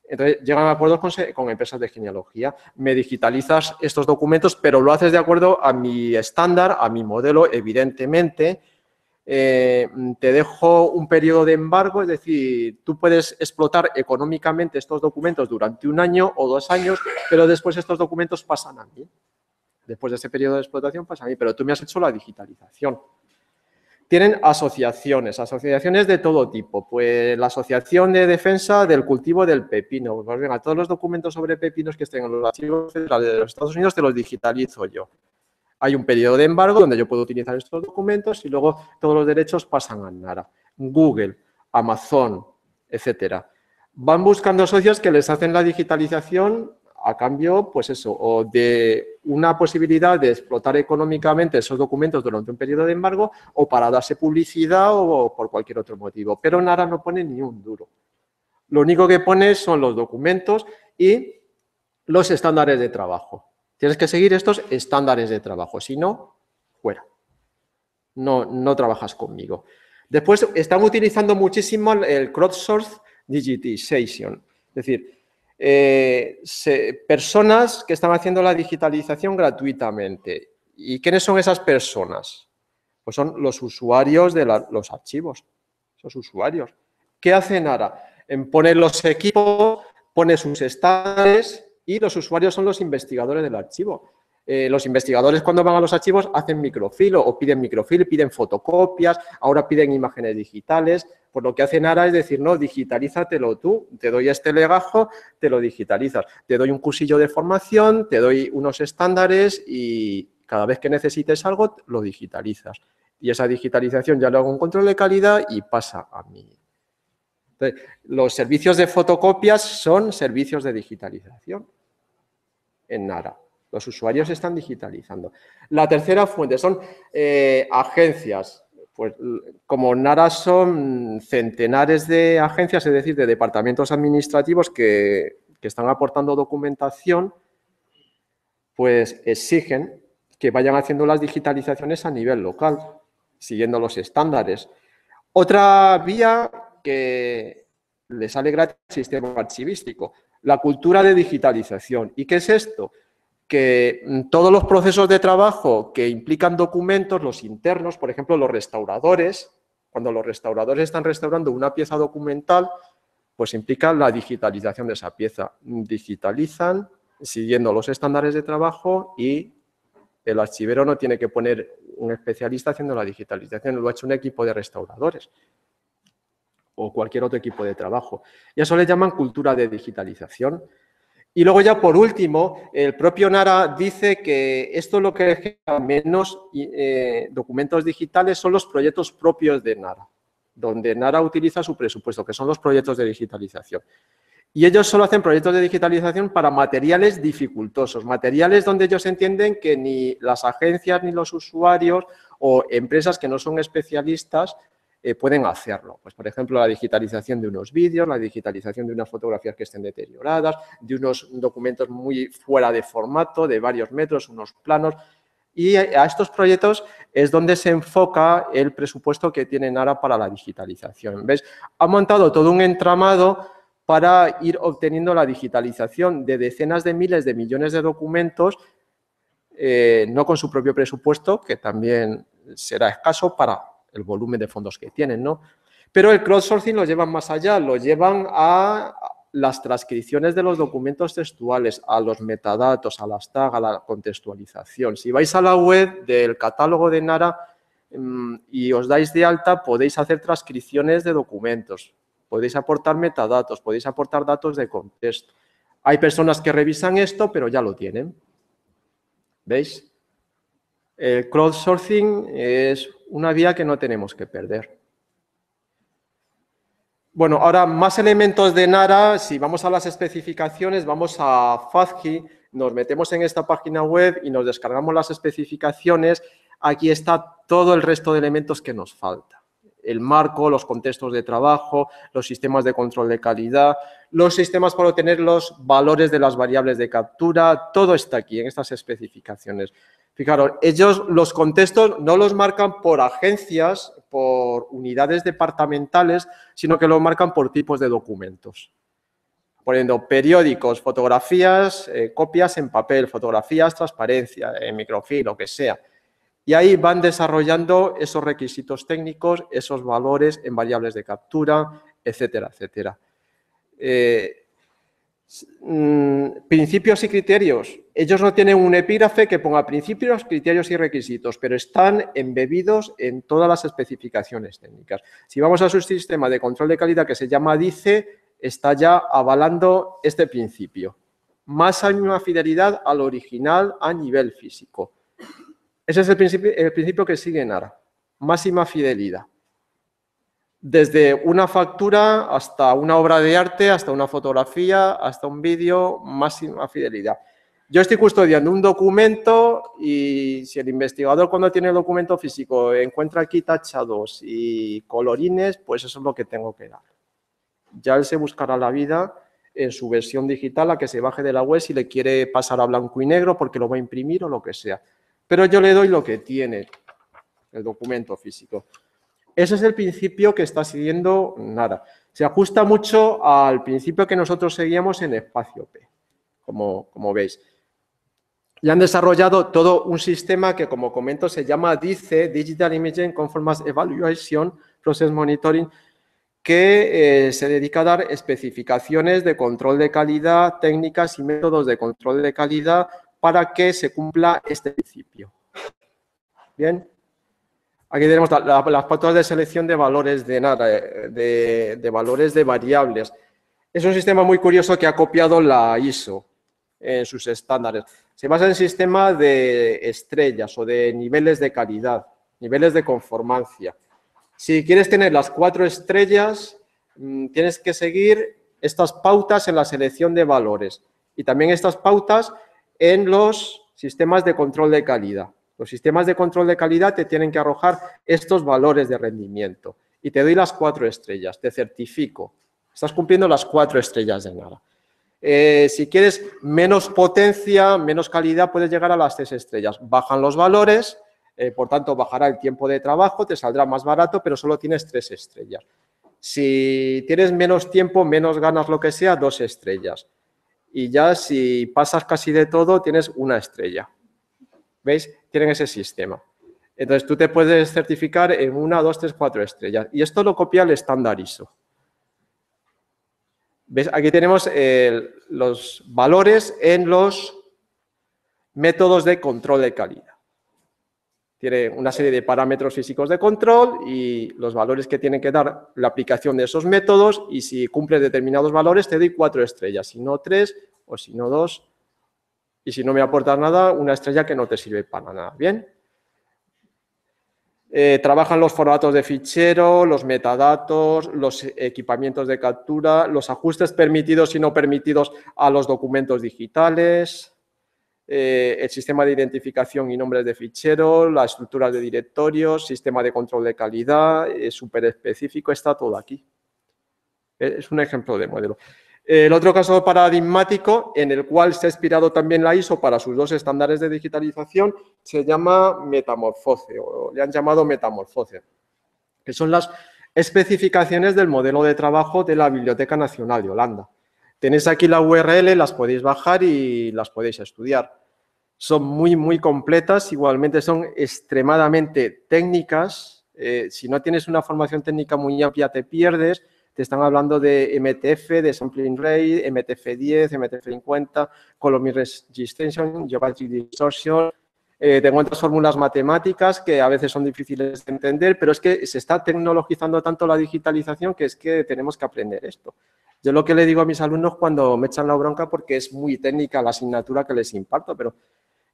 S2: entonces llegan a acuerdos con empresas de genealogía. Me digitalizas estos documentos, pero lo haces de acuerdo a mi estándar, a mi modelo, evidentemente. Te dejo un periodo de embargo, es decir, tú puedes explotar económicamente estos documentos durante 1 año o 2 años, pero después estos documentos pasan a mí. Después de ese periodo de explotación pasa a mí, pero tú me has hecho la digitalización. Tienen asociaciones de todo tipo. Pues la Asociación de Defensa del Cultivo del Pepino. Pues venga, todos los documentos sobre pepinos que estén en los archivos federales de los Estados Unidos te los digitalizo yo. Hay un periodo de embargo donde yo puedo utilizar estos documentos y luego todos los derechos pasan a Nara. Google, Amazon, etcétera. Van buscando socios que les hacen la digitalización a cambio, pues eso, o de una posibilidad de explotar económicamente esos documentos durante un periodo de embargo o para darse publicidad o por cualquier otro motivo. Pero Nara no pone ni un duro. Lo único que pone son los documentos y los estándares de trabajo. Tienes que seguir estos estándares de trabajo, si no, fuera. No trabajas conmigo. Después están utilizando muchísimo el crowdsourced digitization, es decir, personas que están haciendo la digitalización gratuitamente. ¿Y quiénes son esas personas? Pues son los usuarios de los archivos, esos usuarios. ¿Qué hacen ahora? Pone los equipos, pone sus estándares y los usuarios son los investigadores del archivo. Los investigadores cuando van a los archivos hacen microfilm o piden microfilm, piden fotocopias, ahora piden imágenes digitales. Pues lo que hacen ahora es decir, no, digitalízatelo tú, te doy este legajo, te lo digitalizas. Te doy un cursillo de formación, te doy unos estándares y cada vez que necesites algo, lo digitalizas. Y esa digitalización ya le hago un control de calidad y pasa a mí. Entonces, los servicios de fotocopias son servicios de digitalización en Nara. Los usuarios están digitalizando. La tercera fuente son agencias. Pues como Nara son centenares de agencias, es decir, de departamentos administrativos que están aportando documentación, pues exigen que vayan haciendo las digitalizaciones a nivel local, siguiendo los estándares. Otra vía que le sale gratis al sistema archivístico, la cultura de digitalización. ¿Y qué es esto? Que todos los procesos de trabajo que implican documentos, los internos, por ejemplo, los restauradores, cuando los restauradores están restaurando una pieza documental, pues implica la digitalización de esa pieza. Digitalizan siguiendo los estándares de trabajo y el archivero no tiene que poner un especialista haciendo la digitalización, lo ha hecho un equipo de restauradores o cualquier otro equipo de trabajo. Y eso le llaman cultura de digitalización. Y luego ya por último, el propio Nara dice que esto lo que genera menos documentos digitales son los proyectos propios de Nara, donde Nara utiliza su presupuesto, que son los proyectos de digitalización. Y ellos solo hacen proyectos de digitalización para materiales dificultosos, materiales donde ellos entienden que ni las agencias ni los usuarios o empresas que no son especialistas pueden hacerlo. Pues, por ejemplo, la digitalización de unos vídeos, la digitalización de unas fotografías que estén deterioradas, de unos documentos muy fuera de formato, de varios metros, unos planos. Y a estos proyectos es donde se enfoca el presupuesto que tiene Nara para la digitalización. ¿Ves? Ha montado todo un entramado para ir obteniendo la digitalización de decenas de miles de millones de documentos, no con su propio presupuesto, que también será escaso para el volumen de fondos que tienen, ¿no? Pero el crowdsourcing lo llevan más allá, lo llevan a las transcripciones de los documentos textuales, a los metadatos, a las tags, a la contextualización. Si vais a la web del catálogo de Nara y os dais de alta, podéis hacer transcripciones de documentos, podéis aportar metadatos, podéis aportar datos de contexto. Hay personas que revisan esto, pero ya lo tienen. ¿Veis? El crowdsourcing es una vía que no tenemos que perder. Bueno, ahora más elementos de Nara. Si vamos a las especificaciones, vamos a FADGI, nos metemos en esta página web y nos descargamos las especificaciones. Aquí está todo el resto de elementos que nos falta. El marco, los contextos de trabajo, los sistemas de control de calidad, los sistemas para obtener los valores de las variables de captura, todo está aquí en estas especificaciones. Fijaros, ellos los contextos no los marcan por agencias, por unidades departamentales, sino que los marcan por tipos de documentos. Poniendo periódicos, fotografías, copias en papel, fotografías, transparencia, en microfilm, lo que sea. Y ahí van desarrollando esos requisitos técnicos, esos valores en variables de captura, etcétera, etcétera. Principios y criterios. Ellos no tienen un epígrafe que ponga principios, criterios y requisitos, pero están embebidos en todas las especificaciones técnicas. Si vamos a su sistema de control de calidad que se llama DICE, está ya avalando este principio. Máxima fidelidad al original a nivel físico. Ese es el principio que sigue NARA, máxima fidelidad. Desde una factura hasta una obra de arte, hasta una fotografía, hasta un vídeo, máxima fidelidad. Yo estoy custodiando un documento y si el investigador cuando tiene el documento físico encuentra aquí tachados y colorines, pues eso es lo que tengo que dar. Ya él se buscará la vida en su versión digital, a que se baje de la web si le quiere pasar a blanco y negro porque lo va a imprimir o lo que sea. Pero yo le doy lo que tiene el documento físico. Ese es el principio que está siguiendo NARA. Se ajusta mucho al principio que nosotros seguíamos en Espacio P, como veis. Y han desarrollado todo un sistema que, como comento, se llama DICE, Digital Imaging Conformance Evaluation Process Monitoring, que se dedica a dar especificaciones de control de calidad, técnicas y métodos de control de calidad para que se cumpla este principio. Bien. Aquí tenemos las pautas de selección de valores de NARA, de valores de variables. Es un sistema muy curioso que ha copiado la ISO en sus estándares. Se basa en el sistema de estrellas o de niveles de calidad, niveles de conformancia. Si quieres tener las 4 estrellas, tienes que seguir estas pautas en la selección de valores y también estas pautas en los sistemas de control de calidad. Los sistemas de control de calidad te tienen que arrojar estos valores de rendimiento y te doy las 4 estrellas, te certifico. Estás cumpliendo las 4 estrellas de NARA. Si quieres menos potencia, menos calidad, puedes llegar a las 3 estrellas. Bajan los valores, por tanto, bajará el tiempo de trabajo, te saldrá más barato, pero solo tienes 3 estrellas. Si tienes menos tiempo, menos ganas, lo que sea, 2 estrellas. Y ya si pasas casi de todo, tienes 1 estrella. ¿Veis? Tienen ese sistema. Entonces, tú te puedes certificar en 1, 2, 3, 4 estrellas. Y esto lo copia el estándar ISO. ¿Ves? Aquí tenemos los valores en los métodos de control de calidad. Tiene una serie de parámetros físicos de control y los valores que tiene que dar la aplicación de esos métodos, y si cumple determinados valores te doy 4 estrellas, si no 3 o si no 2, y si no me aportas nada, 1 estrella que no te sirve para nada. ¿Bien? Trabajan los formatos de fichero, los metadatos, los equipamientos de captura, los ajustes permitidos y no permitidos a los documentos digitales, el sistema de identificación y nombres de fichero, la estructura de directorios, sistema de control de calidad, súper específico, está todo aquí. Es un ejemplo de modelo. El otro caso paradigmático, en el cual se ha inspirado también la ISO para sus 2 estándares de digitalización, se llama Metamorfose, o le han llamado Metamorfose, que son las especificaciones del modelo de trabajo de la Biblioteca Nacional de Holanda. Tenéis aquí la URL, las podéis bajar y las podéis estudiar. Son muy completas, igualmente son extremadamente técnicas. Si no tienes una formación técnica muy amplia, te pierdes. Te están hablando de MTF, de Sampling Rate, MTF10, MTF50, Column Registration, Geometric Distortion. Te encuentras fórmulas matemáticas que a veces son difíciles de entender, pero es que se está tecnologizando tanto la digitalización que es que tenemos que aprender esto. Yo lo que le digo a mis alumnos cuando me echan la bronca, porque es muy técnica la asignatura que les imparto, pero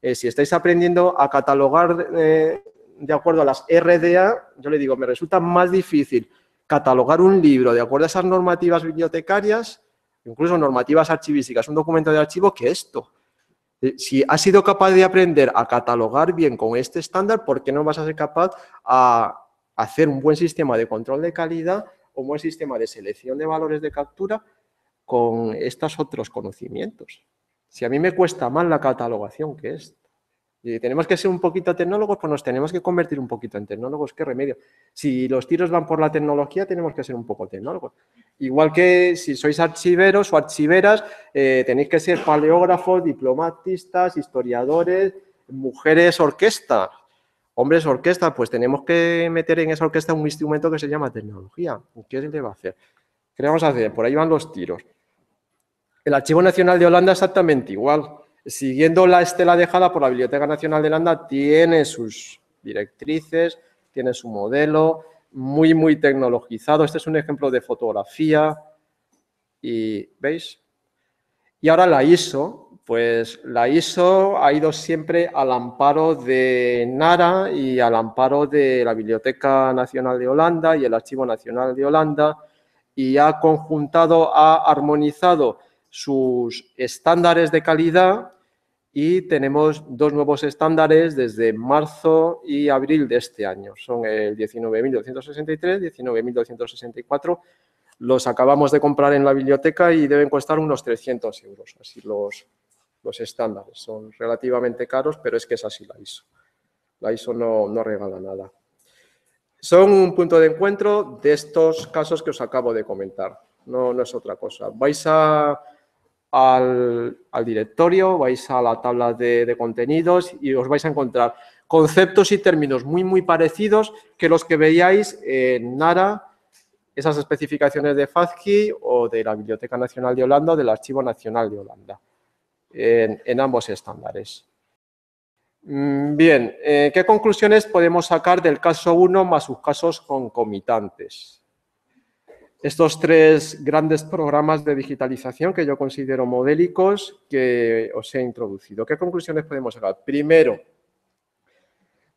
S2: si estáis aprendiendo a catalogar de acuerdo a las RDA, yo le digo, me resulta más difícil catalogar un libro de acuerdo a esas normativas bibliotecarias, incluso normativas archivísticas, un documento de archivo, que esto. Si has sido capaz de aprender a catalogar bien con este estándar, ¿por qué no vas a ser capaz a hacer un buen sistema de control de calidad o un buen sistema de selección de valores de captura con estos otros conocimientos? Si a mí me cuesta más la catalogación que esto. Y tenemos que ser un poquito tecnólogos, pues nos tenemos que convertir un poquito en tecnólogos. ¿Qué remedio? Si los tiros van por la tecnología, tenemos que ser un poco tecnólogos. Igual que si sois archiveros o archiveras, tenéis que ser paleógrafos, diplomatistas, historiadores, mujeres orquesta, hombres orquesta, pues tenemos que meter en esa orquesta un instrumento que se llama tecnología. ¿Qué se le va a hacer? ¿Qué le vamos a hacer? Por ahí van los tiros. El Archivo Nacional de Holanda exactamente igual. Siguiendo la estela dejada por la Biblioteca Nacional de Holanda, tiene sus directrices, tiene su modelo, muy tecnologizado. Este es un ejemplo de fotografía. Y, ¿veis? Y ahora la ISO, Pues la ISO ha ido siempre al amparo de NARA y al amparo de la Biblioteca Nacional de Holanda y el Archivo Nacional de Holanda, y ha conjuntado, ha armonizado sus estándares de calidad, y tenemos 2 nuevos estándares desde marzo y abril de este año. Son el 19.263 y 19.264. Los acabamos de comprar en la biblioteca y deben costar unos 300 euros. Así los estándares son relativamente caros, pero es que es así la ISO. La ISO no regala nada. Son un punto de encuentro de estos casos que os acabo de comentar. No es otra cosa. Vais al directorio, vais a la tabla de contenidos y os vais a encontrar conceptos y términos muy parecidos que los que veíais en NARA, esas especificaciones de FASTCI o de la Biblioteca Nacional de Holanda o del Archivo Nacional de Holanda, en ambos estándares. Bien, ¿qué conclusiones podemos sacar del caso 1 más sus casos concomitantes? Estos 3 grandes programas de digitalización que yo considero modélicos que os he introducido. ¿Qué conclusiones podemos sacar? Primero,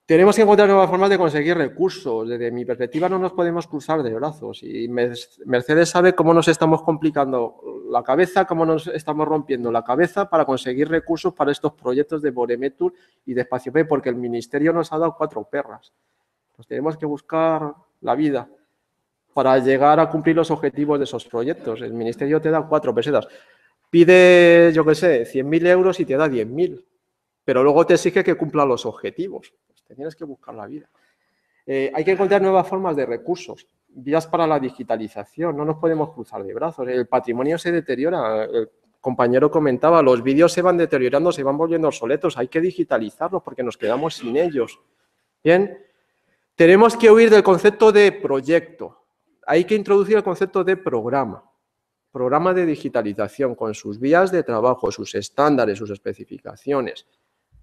S2: tenemos que encontrar nuevas formas de conseguir recursos. Desde mi perspectiva no nos podemos cruzar de brazos y Mercedes sabe cómo nos estamos complicando la cabeza, cómo nos estamos rompiendo la cabeza para conseguir recursos para estos proyectos de Boremetur y de Espacio-P, porque el Ministerio nos ha dado 4 perras. Pues tenemos que buscar la vida para llegar a cumplir los objetivos de esos proyectos. El Ministerio te da 4 pesetas. Pide, yo qué sé, 100.000 euros y te da 10.000, pero luego te exige que cumpla los objetivos. Pues te tienes que buscar la vida. Hay que encontrar nuevas formas de recursos, vías para la digitalización. No nos podemos cruzar de brazos. El patrimonio se deteriora. El compañero comentaba, los vídeos se van deteriorando, se van volviendo obsoletos. Hay que digitalizarlos porque nos quedamos sin ellos. Bien, tenemos que huir del concepto de proyecto. Hay que introducir el concepto de programa de digitalización con sus vías de trabajo, sus estándares, sus especificaciones.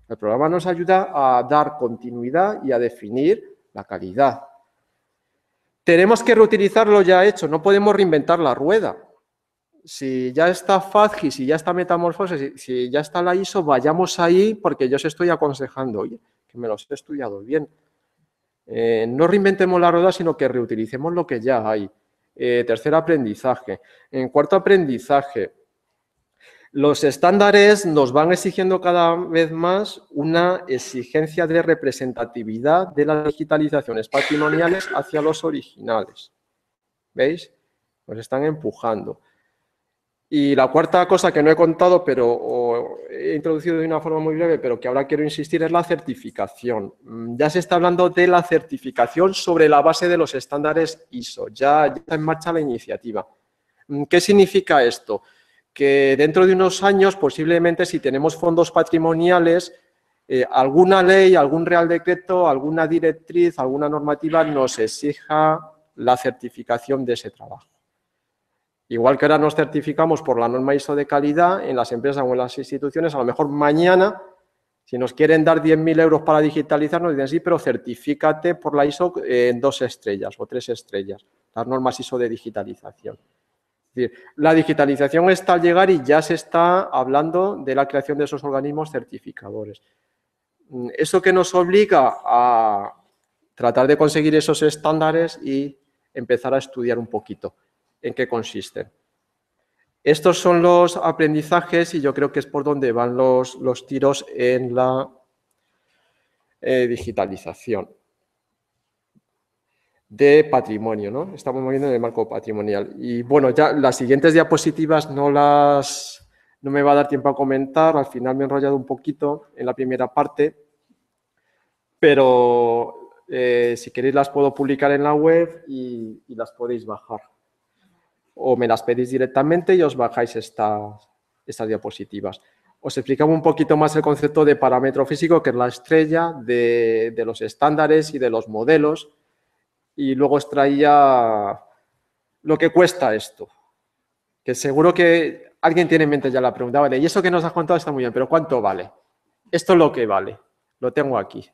S2: El programa nos ayuda a dar continuidad y a definir la calidad. Tenemos que reutilizar lo ya hecho, no podemos reinventar la rueda. Si ya está FASTCI, si ya está Metamorfosis, si ya está la ISO, vayamos ahí porque yo os estoy aconsejando, oye, que me los he estudiado bien. No reinventemos la rueda, sino que reutilicemos lo que ya hay. Tercer aprendizaje. En cuarto aprendizaje, los estándares nos van exigiendo cada vez más una exigencia de representatividad de las digitalizaciones patrimoniales hacia los originales. ¿Veis? Nos están empujando. Y la cuarta cosa que no he contado, pero he introducido de una forma muy breve, pero que ahora quiero insistir, es la certificación. Ya se está hablando de la certificación sobre la base de los estándares ISO. Ya está en marcha la iniciativa. ¿Qué significa esto? Que dentro de unos años, posiblemente, si tenemos fondos patrimoniales, alguna ley, algún real decreto, alguna directriz, alguna normativa nos exija la certificación de ese trabajo. Igual que ahora nos certificamos por la norma ISO de calidad en las empresas o en las instituciones, a lo mejor mañana, si nos quieren dar 10.000 euros para digitalizar, nos dicen sí, pero certifícate por la ISO en 2 estrellas o 3 estrellas, las normas ISO de digitalización. Es decir, la digitalización está al llegar y ya se está hablando de la creación de esos organismos certificadores. Eso que nos obliga a tratar de conseguir esos estándares y empezar a estudiar un poquito en qué consisten. Estos son los aprendizajes y yo creo que es por donde van los tiros en la digitalización de patrimonio, ¿no? Estamos moviendo en el marco patrimonial. Y bueno, ya las siguientes diapositivas no me va a dar tiempo a comentar, al final me he enrollado un poquito en la primera parte, pero si queréis las puedo publicar en la web y las podéis bajar. O me las pedís directamente y os bajáis estas diapositivas. Os explicaba un poquito más el concepto de parámetro físico, que es la estrella de los estándares y de los modelos, y luego os traía lo que cuesta esto, que seguro que alguien tiene en mente ya la pregunta, vale, y eso que nos has contado está muy bien, pero ¿cuánto vale? Esto es lo que vale, lo tengo aquí.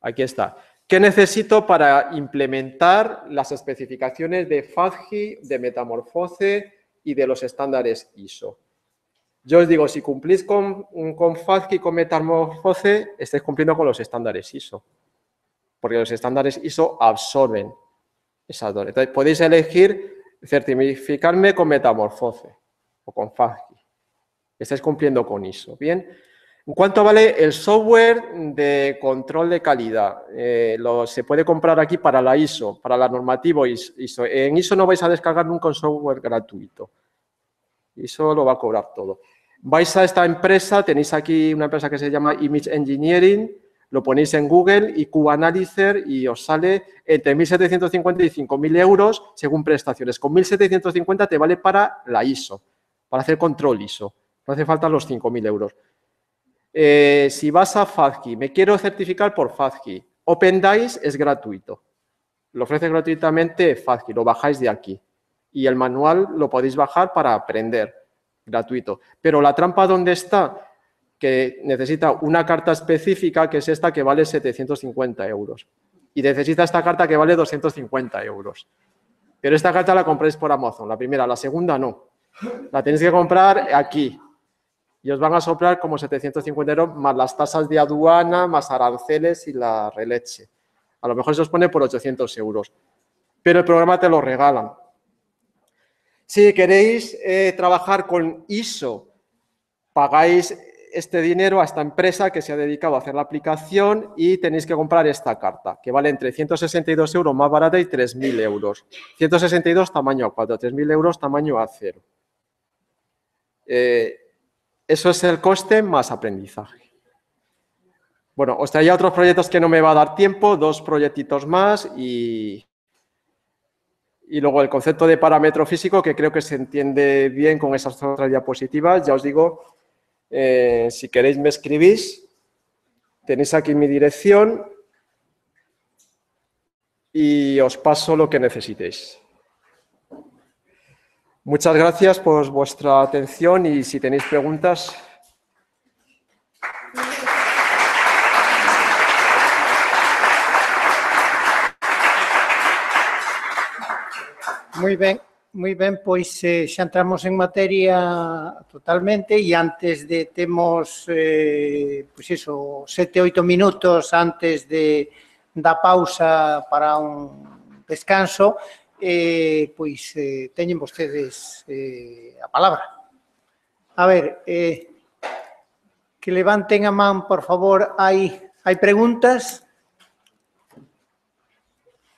S2: Aquí está. ¿Qué necesito para implementar las especificaciones de FASTCI, de Metamorfose y de los estándares ISO? Yo os digo, si cumplís con FASC y con Metamorfose, estáis cumpliendo con los estándares ISO, porque los estándares ISO absorben esas dos. Entonces, podéis elegir certificarme con Metamorfose o con FASC. Estáis cumpliendo con ISO, ¿bien? ¿En cuánto vale el software de control de calidad? Se puede comprar aquí para la ISO, para la normativa ISO. En ISO no vais a descargar nunca un software gratuito. ISO lo va a cobrar todo. Vais a esta empresa, tenéis aquí una empresa que se llama Image Engineering, lo ponéis en Google y QAnalyzer y os sale entre 1.750 y 5.000 euros según prestaciones. Con 1.750 te vale para la ISO, para hacer control ISO. No hace falta los 5.000 euros. Si vas a FASCI, me quiero certificar por FASCI. OpenDice es gratuito. Lo ofrece gratuitamente FASCI, lo bajáis de aquí. Y el manual lo podéis bajar para aprender, gratuito. Pero la trampa, ¿dónde está? Que necesita una carta específica, que es esta, que vale 750 euros. Y necesita esta carta que vale 250 euros. Pero esta carta la compráis por Amazon, la primera. La segunda no. La tenéis que comprar aquí. Y os van a soplar como 750 euros más las tasas de aduana, más aranceles y la releche. A lo mejor se os pone por 800 euros. Pero el programa te lo regalan. Si queréis trabajar con ISO, pagáis este dinero a esta empresa que se ha dedicado a hacer la aplicación y tenéis que comprar esta carta, que vale entre 162 euros más barata y 3.000 euros. 162 tamaño A4, 3.000 euros tamaño A0. Eso es el coste más aprendizaje. Bueno, os traía otros proyectos que no me va a dar tiempo, 2 proyectitos más y luego el concepto de parámetro físico, que creo que se entiende bien con esas otras diapositivas. Ya os digo, si queréis me escribís, tenéis aquí mi dirección y os paso lo que necesitéis. Muchas gracias por vuestra atención y si tenéis preguntas.
S1: Moi ben, pois xa entramos en materia totalmente e antes de temos, pois iso, 7-8 minutos antes da pausa para un descanso, pois teñen vostedes a palabra. A ver, que levanten a man, por favor, hai preguntas?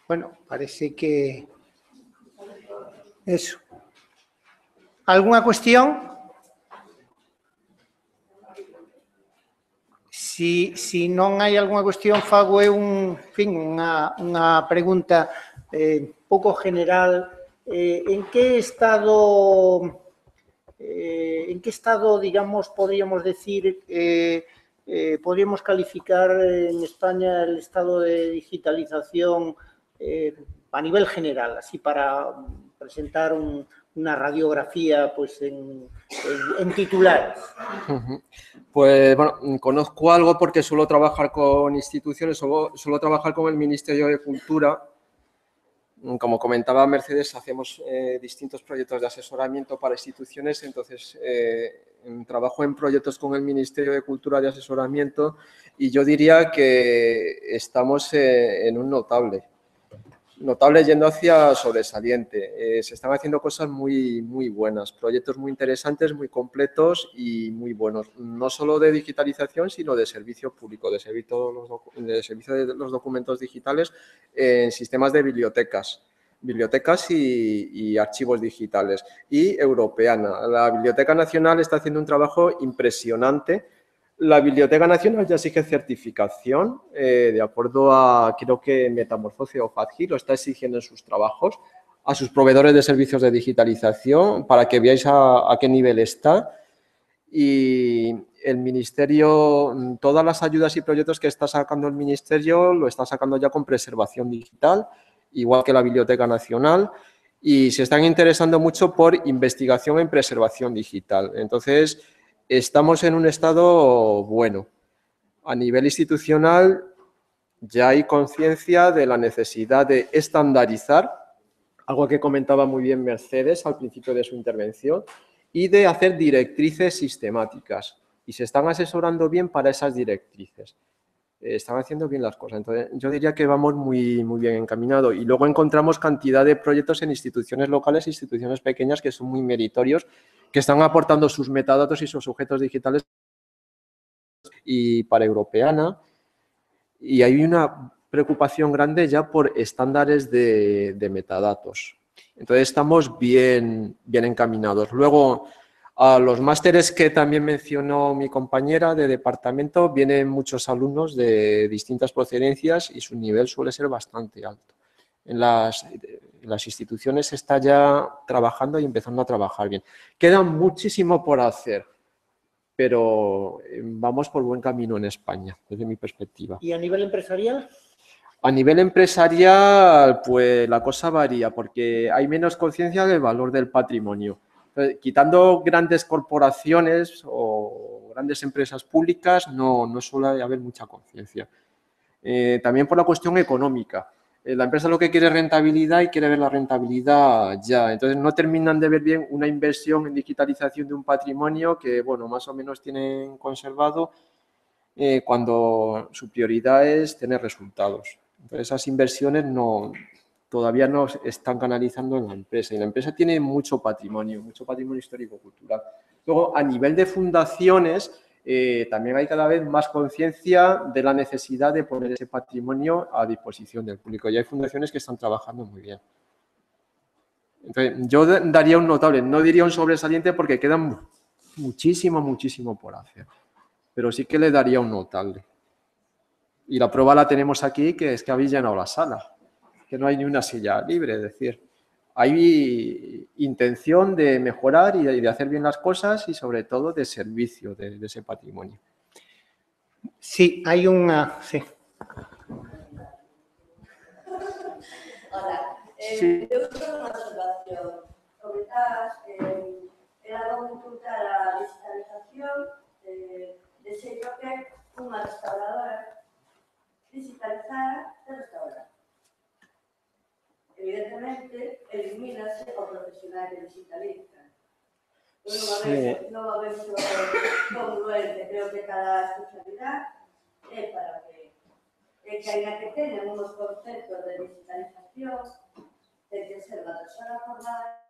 S1: Bueno, parece que... Eso. ¿Alguna cuestión? Si non hai algunha cuestión, fago eu unha pregunta pouco general. En que estado, digamos, podríamos decir, podríamos calificar en España el estado de digitalización a nivel general, así para presentar una radiografía pues en titulares?
S2: Pues bueno, conozco algo porque suelo trabajar con instituciones, suelo trabajar con el Ministerio de Cultura. Como comentaba Mercedes, hacemos distintos proyectos de asesoramiento para instituciones, entonces trabajo en proyectos con el Ministerio de Cultura de asesoramiento y yo diría que estamos en un notable yendo hacia sobresaliente. Se están haciendo cosas muy buenas, proyectos muy interesantes, muy completos y muy buenos, no solo de digitalización, sino de servicio público, de servicio de los documentos digitales en sistemas de bibliotecas y archivos digitales. Y europeana. La Biblioteca Nacional está haciendo un trabajo impresionante. La Biblioteca Nacional ya exige certificación, de acuerdo a, creo que Metamorfose o FASCI, lo está exigiendo en sus trabajos, a sus proveedores de servicios de digitalización, para que veáis a qué nivel está. Y el Ministerio, todas las ayudas y proyectos que está sacando el Ministerio, lo está sacando ya con preservación digital, igual que la Biblioteca Nacional, y se están interesando mucho por investigación en preservación digital. Entonces, estamos en un estado bueno. A nivel institucional ya hay conciencia de la necesidad de estandarizar, algo que comentaba muy bien Mercedes al principio de su intervención, y de hacer directrices sistemáticas. Y se están asesorando bien para esas directrices. Están haciendo bien las cosas. Entonces, yo diría que vamos muy bien encaminados. Y luego encontramos cantidad de proyectos en instituciones locales e instituciones pequeñas que son muy meritorios, que están aportando sus metadatos y sus objetos digitales y para Europeana. Y hay una preocupación grande ya por estándares de metadatos. Entonces, estamos bien encaminados. Luego, a los másteres que también mencionó mi compañera de departamento, vienen muchos alumnos de distintas procedencias y su nivel suele ser bastante alto. En las instituciones se está ya trabajando y empezando a trabajar bien. Queda muchísimo por hacer, pero vamos por buen camino en España, desde mi perspectiva.
S1: ¿Y a nivel empresarial?
S2: A nivel empresarial, pues la cosa varía, porque hay menos conciencia del valor del patrimonio. Entonces, quitando grandes corporaciones o grandes empresas públicas, no suele haber mucha conciencia. También por la cuestión económica. La empresa lo que quiere es rentabilidad y quiere ver la rentabilidad ya. Entonces, no terminan de ver bien una inversión en digitalización de un patrimonio que, bueno, más o menos tienen conservado cuando su prioridad es tener resultados. Entonces, esas inversiones todavía no están canalizando en la empresa. Y la empresa tiene mucho patrimonio histórico-cultural. Luego, a nivel de fundaciones, también hay cada vez más conciencia de la necesidad de poner ese patrimonio a disposición del público. Y hay fundaciones que están trabajando muy bien. Entonces, yo daría un notable, no diría un sobresaliente porque queda muchísimo por hacer. Pero sí que le daría un notable. Y la prueba la tenemos aquí, que es que habéis llenado la sala, que no hay ni una silla libre, es decir, hay intención de mejorar y de hacer bien las cosas y sobre todo de servicio de ese patrimonio.
S1: Sí, hay una... Sí.
S3: Hola,
S2: Sí.
S3: eu tenho unha observación. Comentabas que era bom impulsar a digitalización de xeito que unha restauradora digitalizara e restaurara. Evidentemente, elimínase o profesional que digitaliza. Eu non a vexo congruente, creo que cada especialidade é para que ainda que teñan unos conceptos de digitalización, ten que ser unha persona formada.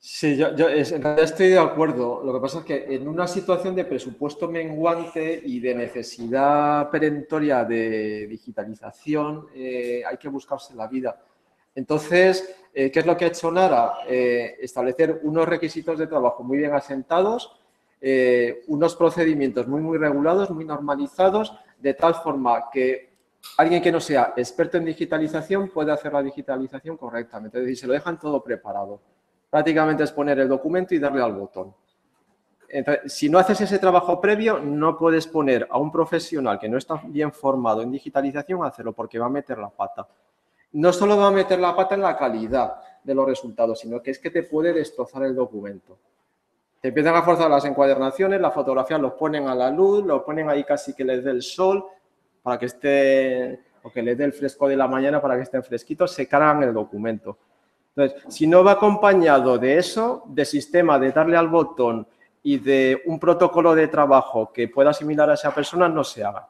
S2: Sí, yo en realidad estoy de acuerdo. Lo que pasa es que en una situación de presupuesto menguante y de necesidad perentoria de digitalización, hay que buscarse la vida. Entonces, ¿qué es lo que ha hecho Nara? Establecer unos requisitos de trabajo muy bien asentados, unos procedimientos muy regulados, muy normalizados, de tal forma que alguien que no sea experto en digitalización puede hacer la digitalización correctamente. Es decir, se lo dejan todo preparado. Prácticamente es poner el documento y darle al botón. Entonces, si no haces ese trabajo previo, no puedes poner a un profesional que no está bien formado en digitalización a hacerlo porque va a meter la pata. No solo va a meter la pata en la calidad de los resultados, sino que es que te puede destrozar el documento. Te empiezan a forzar las encuadernaciones, las fotografías los ponen a la luz, los ponen ahí casi que les dé el sol para que esté, o que les dé el fresco de la mañana para que estén fresquitos, se cargan el documento. Entonces, si no va acompañado de eso, de sistema de darle al botón y de un protocolo de trabajo que pueda asimilar a esa persona, no se haga.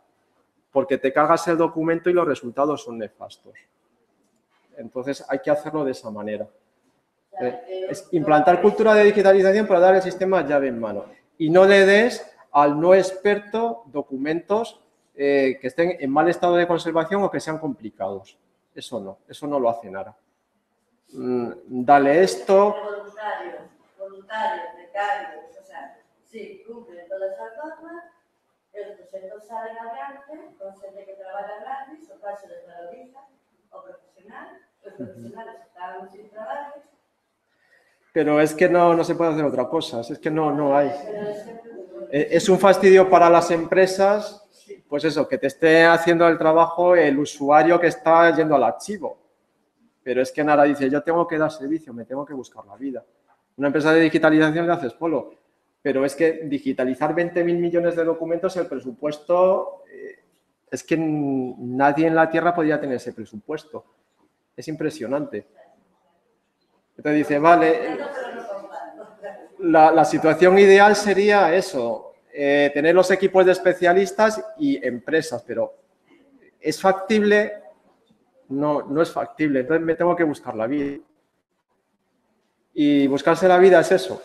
S2: Porque te cargas el documento y los resultados son nefastos. Entonces, hay que hacerlo de esa manera. Es implantar cultura de digitalización para dar el sistema llave en mano. Y no le des al no experto documentos que estén en mal estado de conservación o que sean complicados. Eso no lo hace Nara. Dale esto.
S3: Voluntarios, becarios, o sea, sí, cumplen todas as normas, os proxectos salen adiante, con xente que trabalha gratis, o caso desvaloriza o profesional, os profesionales están sin traballo.
S2: Pero es que no se puede hacer otra cosa, es que no hay. Es un fastidio para las empresas, pues eso, que te esté haciendo el trabajo el usuario que está yendo al archivo. Pero es que Nara dice, yo tengo que dar servicio, me tengo que buscar la vida. Una empresa de digitalización le haces polo, pero es que digitalizar 20.000 millones de documentos, el presupuesto, es que nadie en la Tierra podría tener ese presupuesto. Es impresionante. Entonces dice, vale... La situación ideal sería eso, tener los equipos de especialistas y empresas, pero ¿es factible? No, no es factible. Entonces me tengo que buscar la vida. Y buscarse la vida es eso.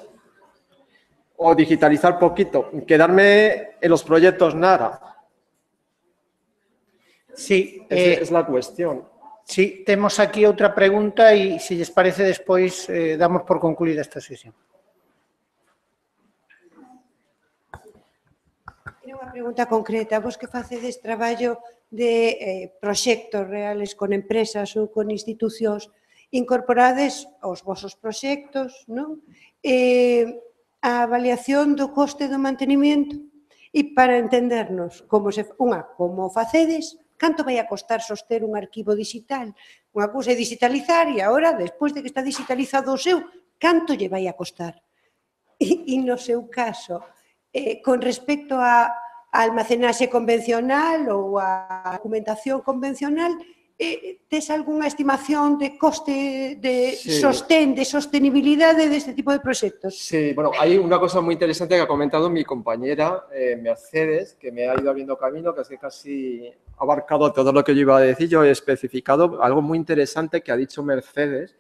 S2: O digitalizar poquito, quedarme en los proyectos nada.
S1: Sí,
S2: Esa es la cuestión.
S1: Sí, temos aquí outra pregunta e, se lles parece, despois damos por concluída esta sesión.
S4: Era unha pregunta concreta. Vos que facedes traballo de proxectos reales con empresas ou con institucións, incorporades aos vosos proxectos, non? A avaliación do coste do mantenimento e para entendernos como facedes, canto vai a costar soster un arquivo digital? Unha cousa é digitalizar e agora, despois de que está digitalizado o seu, canto lle vai a costar? E no seu caso, con respecto a almacenaxe convencional ou a documentación convencional, tes algunha estimación de coste de sostén, de sostenibilidade deste tipo de proxectos?
S2: Sí, bueno, hay una cosa muy interesante que ha comentado mi compañera Mercedes, que me ha ido abriendo camino, que es que casi ha abarcado todo lo que yo iba a decir. Yo he especificado algo muy interesante que ha dicho Mercedes,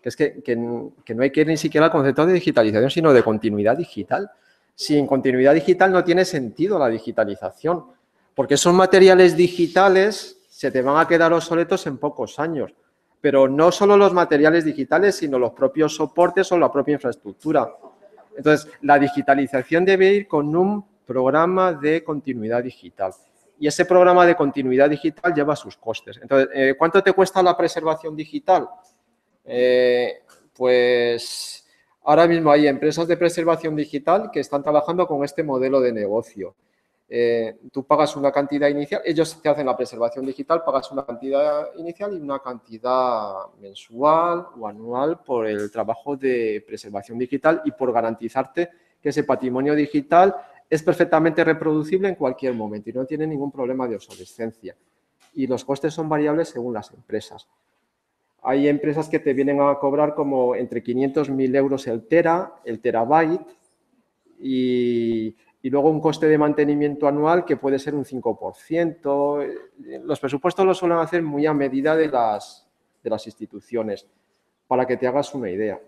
S2: que es que no hay que ir ni siquiera al concepto de digitalización, sino de continuidad digital. Sin continuidad digital no tiene sentido la digitalización, porque esos materiales digitales se te van a quedar obsoletos en pocos años. Pero no solo los materiales digitales, sino los propios soportes o la propia infraestructura. Entonces, la digitalización debe ir con un programa de continuidad digital. Y ese programa de continuidad digital lleva sus costes. Entonces, ¿cuánto te cuesta la preservación digital? Pues ahora mismo hay empresas de preservación digital que están trabajando con este modelo de negocio. Tú pagas una cantidad inicial, ellos te hacen la preservación digital, pagas una cantidad inicial y una cantidad mensual o anual por el trabajo de preservación digital y por garantizarte que ese patrimonio digital es perfectamente reproducible en cualquier momento y no tiene ningún problema de obsolescencia. Y los costes son variables según las empresas. Hay empresas que te vienen a cobrar como entre 500 y 1.000 euros el terabyte y luego un coste de mantenimiento anual que puede ser un 5%. Los presupuestos los suelen hacer muy a medida de las instituciones, para que te hagas una idea.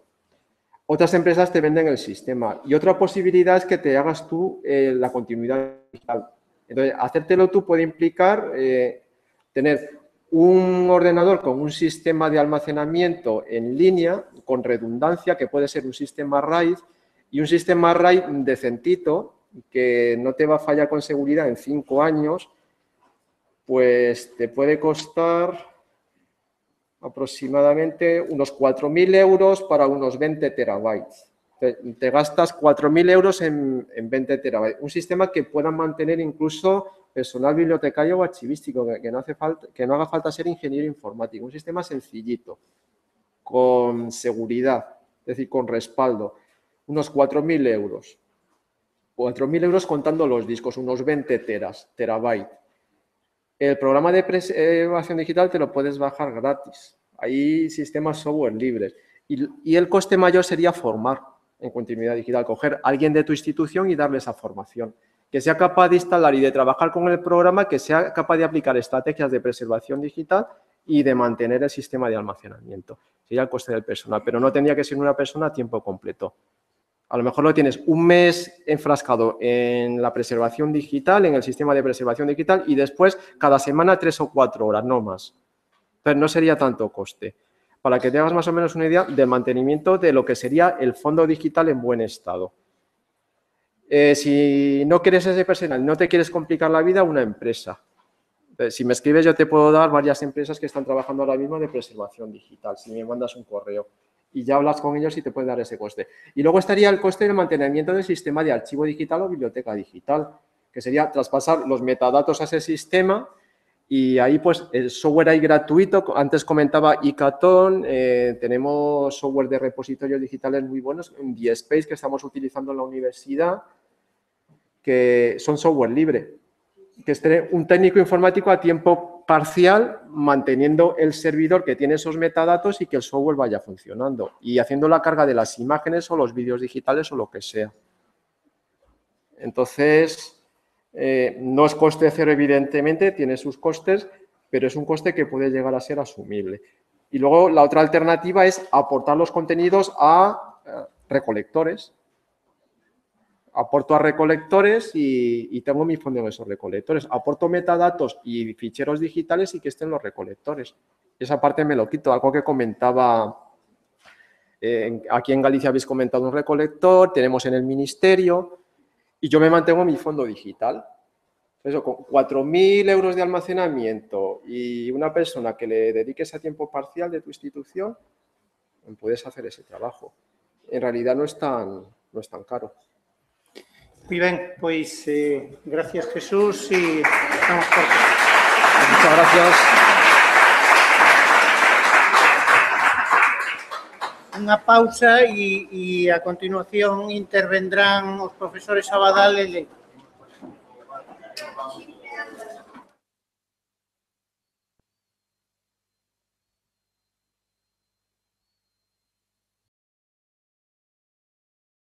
S2: Otras empresas te venden el sistema y otra posibilidad es que te hagas tú la continuidad digital. Entonces, hacértelo tú puede implicar tener un ordenador con un sistema de almacenamiento en línea con redundancia, que puede ser un sistema RAID, y un sistema RAID decentito, que no te va a fallar con seguridad en 5 años, pues te puede costar aproximadamente unos 4.000 euros para unos 20 terabytes. Te gastas 4.000 euros en 20 terabytes. Un sistema que pueda mantener incluso personal bibliotecario o archivístico, que no haga falta ser ingeniero informático. Un sistema sencillito, con seguridad, es decir, con respaldo. Unos 4.000 euros. 4.000 euros contando los discos, unos 20 terabytes. El programa de preservación digital te lo puedes bajar gratis. Hay sistemas software libres. Y el coste mayor sería formar en continuidad digital, coger a alguien de tu institución y darle esa formación. Que sea capaz de instalar y de trabajar con el programa, que sea capaz de aplicar estrategias de preservación digital y de mantener el sistema de almacenamiento. Sería el coste del personal, pero no tendría que ser una persona a tiempo completo. A lo mejor lo tienes un mes enfrascado en la preservación digital, en el sistema de preservación digital, y después cada semana 3 o 4 horas, no más. Entonces no sería tanto coste. Para que te hagas más o menos una idea del mantenimiento de lo que sería el fondo digital en buen estado. Si no quieres ese personal, no te quieres complicar la vida, una empresa. Si me escribes, yo te puedo dar varias empresas que están trabajando ahora mismo de preservación digital, si me mandas un correo. Y ya hablas con ellos y te pueden dar ese coste. Y luego estaría el coste del mantenimiento del sistema de archivo digital o biblioteca digital, que sería traspasar los metadatos a ese sistema y ahí pues el software hay gratuito. Antes comentaba Hackathon, tenemos software de repositorios digitales muy buenos, en DSpace que estamos utilizando en la universidad, que son software libre, que es tener un técnico informático a tiempo tiempo parcial manteniendo el servidor que tiene esos metadatos y que el software vaya funcionando y haciendo la carga de las imágenes o los vídeos digitales o lo que sea. Entonces, no es coste cero, evidentemente, tiene sus costes, pero es un coste que puede llegar a ser asumible. Y luego la otra alternativa es aportar los contenidos a recolectores. Aporto a recolectores y tengo mi fondo en esos recolectores. Aporto metadatos y ficheros digitales y que estén los recolectores. Esa parte me lo quito. Algo que comentaba, aquí en Galicia habéis comentado un recolector, tenemos en el ministerio y yo me mantengo mi fondo digital. Eso, con 4.000 euros de almacenamiento y una persona que le dediques a tiempo parcial de tu institución, puedes hacer ese trabajo. En realidad no es tan caro.
S1: Moi ben, pois gracias Jesús e estamos por...
S2: Muchas gracias.
S1: Unha pausa e a continuación intervendrán os profesores Abadal e Leite.